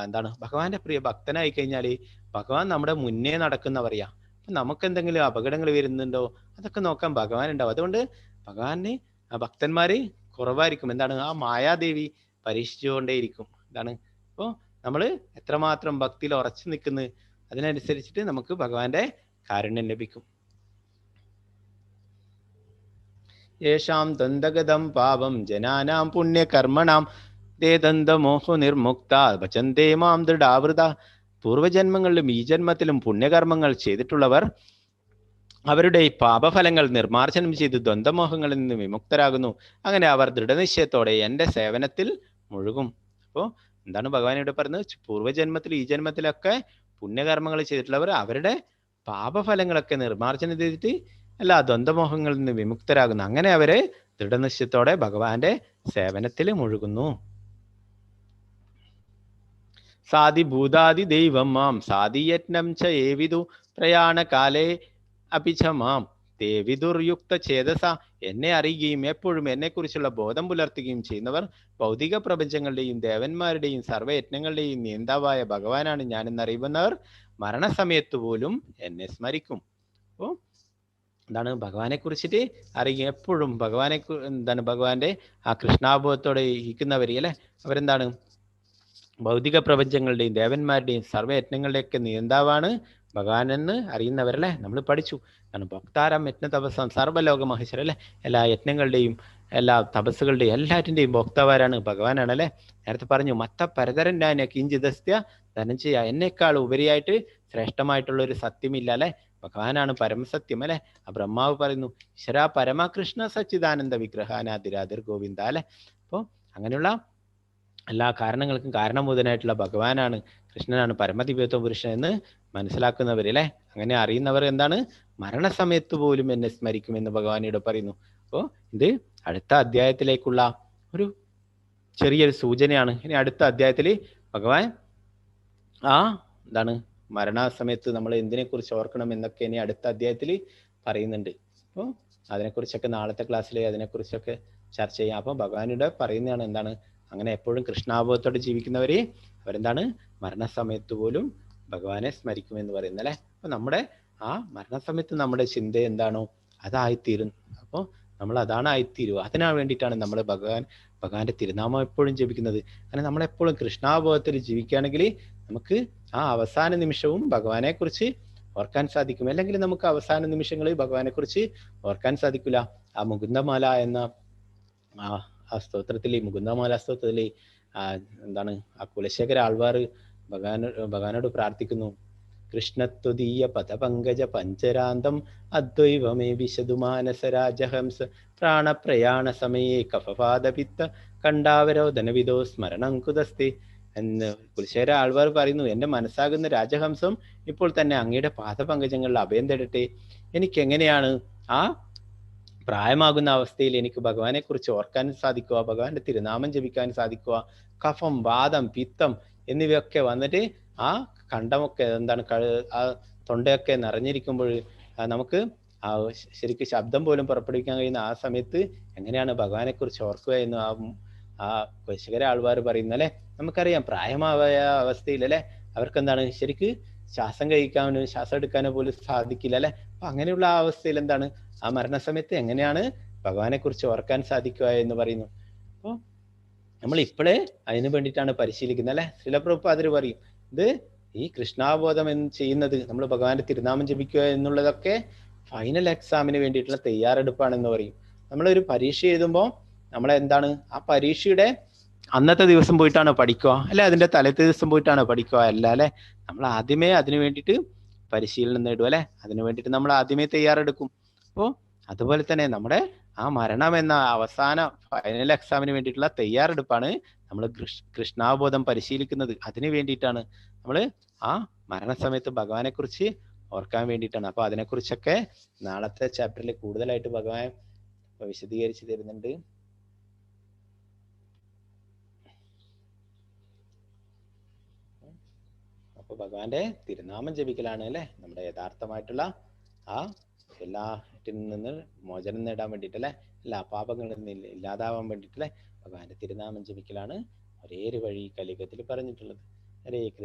S1: എന്താണ് ഭഗവാന്റെ പ്രിയ ഭക്തനായി കഴിഞ്ഞാല് ഭഗവാൻ നമ്മുടെ മുന്നേ നടക്കുന്നവറിയാം. അപ്പൊ നമുക്ക് എന്തെങ്കിലും അപകടങ്ങൾ വരുന്നുണ്ടോ അതൊക്കെ നോക്കാൻ ഭഗവാൻ ഉണ്ടാവും. അതുകൊണ്ട് ഭഗവാന് ഭക്തന്മാര് കുറവായിരിക്കും. എന്താണ് ആ മായാദേവി പരീക്ഷിച്ചുകൊണ്ടേയിരിക്കും. എന്താണ് അപ്പോൾ നമ്മൾ എത്രമാത്രം ഭക്തിയിൽ ഉറച്ചു നിൽക്കുന്നു അതിനനുസരിച്ചിട്ട് നമുക്ക് ഭഗവാന്റെ കാരുണ്യം ലഭിക്കും. യേശാം ദന്തഗതം പാപം ജനാനാം പുണ്യകർമ്മണാം തേ ദന്തമോഹ നിർമുക്ത ഭജന്തേ മാം ദൃഢാവൃത. പൂർവജന്മങ്ങളിലും ഈ ജന്മത്തിലും പുണ്യകർമ്മങ്ങൾ ചെയ്തിട്ടുള്ളവർ അവരുടെ ഈ പാപഫലങ്ങൾ നിർമ്മാർജ്ജനം ചെയ്ത് ദ്വന്ദ്മോഹങ്ങളിൽ നിന്ന് വിമുക്തരാകുന്നു. അങ്ങനെ അവർ ദൃഢനിശ്ചയത്തോടെ എൻ്റെ സേവനത്തിൽ മുഴുകും. അപ്പോൾ എന്താണ് ഭഗവാൻ ഇവിടെ പറയുന്നത്? പൂർവ്വജന്മത്തിൽ ഈ ജന്മത്തിലൊക്കെ പുണ്യകർമ്മങ്ങൾ ചെയ്തിട്ടുള്ളവർ അവരുടെ പാപഫലങ്ങളൊക്കെ നിർമ്മാർജ്ജനം ചെയ്തിട്ട് എല്ലാ ദ്വന്ദ്മോഹങ്ങളിൽ നിന്ന് വിമുക്തരാകുന്നു. അങ്ങനെ അവര് ദൃഢനിശ്ചയത്തോടെ ഭഗവാന്റെ സേവനത്തിൽ മുഴുകുന്നു. സാധി ഭൂതാദി ദൈവം മാം സാധിയജ്ഞം ച ഏവിദു പ്രയാണകാലേ അഭിചമാം ദേവിദുർയുക്ത ചേതസ. എന്നെ അറിയുകയും എപ്പോഴും എന്നെക്കുറിച്ചുള്ള ബോധം പുലർത്തുകയും ചെയ്യുന്നവർ ഭൗതിക പ്രപഞ്ചങ്ങളുടെയും ദേവന്മാരുടെയും സർവ്വയജ്ഞങ്ങളുടെയും നിയന്താവായ ഭഗവാനാണ് ഞാനെന്നറിയുന്നവർ മരണസമയത്ത് പോലും എന്നെ സ്മരിക്കും. അപ്പോൾ എന്താണ് ഭഗവാനെ കുറിച്ചിട്ട് അറിയുക, എപ്പോഴും ഭഗവാന്റെ ആ കൃഷ്ണാബോധത്തോടെ ഇരിക്കുന്നവര് അല്ലെ, അവരെന്താണ് ഭൗതിക പ്രപഞ്ചങ്ങളുടെയും ദേവന്മാരുടെയും സർവ്വയജ്ഞങ്ങളുടെയൊക്കെ നിയന്താവാണ് ഭഗവാൻ എന്ന് അറിയുന്നവരല്ലേ. നമ്മൾ പഠിച്ചു കാരണം ഭക്താരം യജ്ഞ തപസ്സം സർവ്വലോക മഹേശ്വര അല്ലെ, എല്ലാ യജ്ഞങ്ങളുടെയും എല്ലാ തപസ്സുകളുടെയും എല്ലാറ്റിൻ്റെയും ഭോക്താവാരാണ് ഭഗവാനാണല്ലേ. നേരത്തെ പറഞ്ഞു മത്ത പരതരൻ ഞാൻ കിഞ്ചിതസ്ത്യ ധനഞ്ജയ, എന്നേക്കാൾ ഉപരിയായിട്ട് ശ്രേഷ്ഠമായിട്ടുള്ള ഒരു സത്യമില്ല അല്ലെ, ഭഗവാനാണ് പരമസത്യം അല്ലെ. ആ ബ്രഹ്മാവ് പറയുന്നു ഈശ്വര പരമകൃഷ്ണ സച്ചിദാനന്ദ വിഗ്രഹാനാതിരാതിർ ഗോവിന്ദ അല്ലെ. അപ്പോൾ അങ്ങനെയുള്ള എല്ലാ കാരണങ്ങൾക്കും കാരണഭൂതനായിട്ടുള്ള ഭഗവാനാണ്, കൃഷ്ണനാണ് പരമദിവ്യത്വ പുരുഷൻ എന്ന് മനസ്സിലാക്കുന്നവരല്ലേ. അങ്ങനെ അറിയുന്നവർ എന്താണ് മരണസമയത്ത് പോലും എന്നെ സ്മരിക്കുമെന്ന് ഭഗവാനിവിടെ പറയുന്നു. അപ്പോൾ ഇത് അടുത്ത അധ്യായത്തിലേക്കുള്ള ഒരു ചെറിയൊരു സൂചനയാണ്. ഇനി അടുത്ത അധ്യായത്തിൽ ഭഗവാൻ എന്താണ് മരണസമയത്ത് നമ്മൾ എന്തിനെക്കുറിച്ച് ഓർക്കണം എന്നൊക്കെ ഇനി അടുത്ത അധ്യായത്തിൽ പറയുന്നുണ്ട്. അപ്പോൾ അതിനെക്കുറിച്ചൊക്കെ നാളത്തെ ക്ലാസ്സിൽ അതിനെക്കുറിച്ചൊക്കെ ചർച്ച ചെയ്യാം. അപ്പോൾ ഭഗവാനിവിടെ പറയുന്നതാണ് എന്താണ് അങ്ങനെ എപ്പോഴും കൃഷ്ണാബോധത്തോടെ ജീവിക്കുന്നവരെ അവരെന്താണ് മരണസമയത്ത് പോലും ഭഗവാനെ സ്മരിക്കുമെന്ന് പറയുന്നത് അല്ലെ. അപ്പൊ നമ്മുടെ ആ മരണസമയത്ത് നമ്മുടെ ചിന്ത എന്താണോ അതായിത്തീരും. അപ്പോൾ നമ്മൾ അതാണ് ആയിത്തീരുക. അതിനാ വേണ്ടിയിട്ടാണ് നമ്മൾ ഭഗവാന്റെ തിരുനാമം എപ്പോഴും ജപിക്കുന്നത്. അങ്ങനെ നമ്മളെപ്പോഴും കൃഷ്ണാബോധത്തിൽ ജീവിക്കുകയാണെങ്കിൽ നമുക്ക് ആ അവസാന നിമിഷവും ഭഗവാനെ കുറിച്ച് ഓർക്കാൻ സാധിക്കും. അല്ലെങ്കിൽ നമുക്ക് അവസാന നിമിഷങ്ങളിൽ ഭഗവാനെ കുറിച്ച് ഓർക്കാൻ സാധിക്കില്ല. ആ മുകുന്ദമാല എന്ന ആ സ്തോത്രത്തിലെ മുകുന്ദമാല സ്തോത്രത്തിലെ എന്താണ് ആ കുലശേഖര ആൾവാർ ഭഗവാനോട് പ്രാർത്ഥിക്കുന്നു. കൃഷ്ണത്വദീയ പദപങ്കജ പഞ്ചരാന്തം അദ്വൈവമേ വിശദുമാനസരാജഹംസ പ്രാണപ്രയാണ സമയേ കഫപാദപിത്ത കണ്ടാവരോധനവിദോ സ്മരണം കുതസ്തി എന്ന് കുലശേഖര ആൾവാർ പറയുന്നു. എൻ്റെ മനസ്സാകുന്ന രാജഹംസം ഇപ്പോൾ തന്നെ അങ്ങയുടെ പാദപങ്കജങ്ങളിൽ അഭയം തേടട്ടെ. എനിക്ക് എങ്ങനെയാണ് ആ പ്രായമാകുന്ന അവസ്ഥയിൽ എനിക്ക് ഭഗവാനെ കുറിച്ച് ഓർക്കാൻ സാധിക്കുക, ഭഗവാന്റെ തിരുനാമം ജപിക്കാൻ സാധിക്കുക? കഫം, വാദം, പിത്തം എന്നിവയൊക്കെ വന്നിട്ട് ആ കണ്ടമൊക്കെ എന്താണ് ആ തൊണ്ടയൊക്കെ നിറഞ്ഞിരിക്കുമ്പോൾ നമുക്ക് ശരിക്കും ശബ്ദം പോലും പുറപ്പെടുവിക്കാൻ കഴിയുന്ന ആ സമയത്ത് എങ്ങനെയാണ് ഭഗവാനെ കുറിച്ച് ഓർക്കുക എന്ന് ആ കുലശേഖര ആൾവാർ പറയുന്നു അല്ലെ. നമുക്കറിയാം പ്രായമായ അവസ്ഥയിൽ അല്ലെ അവർക്ക് എന്താണ് ശരിക്ക് ശ്വാസം കഴിക്കാനോ ശ്വാസം എടുക്കാനോ പോലും സാധിക്കില്ല അല്ലെ. അപ്പൊ അങ്ങനെയുള്ള ആ അവസ്ഥയിൽ എന്താണ് ആ മരണസമയത്ത് എങ്ങനെയാണ് ഭഗവാനെ കുറിച്ച് ഓർക്കാൻ സാധിക്കുക എന്ന് പറയുന്നു. അപ്പോൾ നമ്മൾ ഇപ്പോഴേ അതിനു വേണ്ടിയിട്ടാണ് പരിശീലിക്കുന്നത് അല്ലെ. ശ്രീല പ്രഭുപാദർ പറയും ഇത് ഈ കൃഷ്ണാബോധം ചെയ്യുന്നത് നമ്മൾ ഭഗവാന്റെ തിരുനാമം ജപിക്കുക എന്നുള്ളതൊക്കെ ഫൈനൽ എക്സാമിന് വേണ്ടിയിട്ടുള്ള തയ്യാറെടുപ്പാണെന്ന് പറയും. നമ്മളൊരു പരീക്ഷ എഴുതുമ്പോൾ നമ്മളെന്താണ് ആ പരീക്ഷയുടെ അന്നത്തെ ദിവസം പോയിട്ടാണോ പഠിക്കുക അല്ലെ അതിന്റെ തലേത്തെ ദിവസം പോയിട്ടാണോ പഠിക്കുക? അല്ല അല്ലെ, നമ്മൾ ആദ്യമേ അതിനു വേണ്ടിയിട്ട് പരിശീലനം നേടും അല്ലെ, അതിനു വേണ്ടിയിട്ട് നമ്മൾ ആദ്യമേ തയ്യാറെടുക്കും. അപ്പോൾ അതുപോലെ തന്നെ നമ്മുടെ ആ മരണം എന്ന അവസാന ഫൈനൽ എക്സാമിന് വേണ്ടിയിട്ടുള്ള തയ്യാറെടുപ്പാണ് നമ്മൾ കൃഷ്ണാബോധം പരിശീലിക്കുന്നത്. അതിനു വേണ്ടിയിട്ടാണ് നമ്മൾ ആ മരണസമയത്ത് ഭഗവാനെ കുറിച്ച് ഓർക്കാൻ വേണ്ടിയിട്ടാണ്. അപ്പൊ അതിനെക്കുറിച്ചൊക്കെ നാളത്തെ ചാപ്റ്ററിൽ കൂടുതലായിട്ട് ഭഗവാൻ വിശദീകരിച്ച് തരുന്നുണ്ട്. അപ്പൊ ഭഗവാന്റെ തിരുനാമം ജപിക്കലാണ് അല്ലെ നമ്മുടെ യഥാർത്ഥമായിട്ടുള്ള ആ എല്ലാറ്റിൽ നിന്ന് മോചനം നേടാൻ വേണ്ടിയിട്ട് അല്ലെ, എല്ലാ പാപങ്ങളിൽ നിന്ന് ഇല്ലാതാവാൻ വേണ്ടിയിട്ട് അല്ലെ ഭഗവാന്റെ തിരുനാമം ജപിക്കലാണ് ഒരേ ഒരു വഴി കലിയുഗത്തിൽ പറഞ്ഞിട്ടുള്ളത്. ഹരേ കൃഷ്ണ.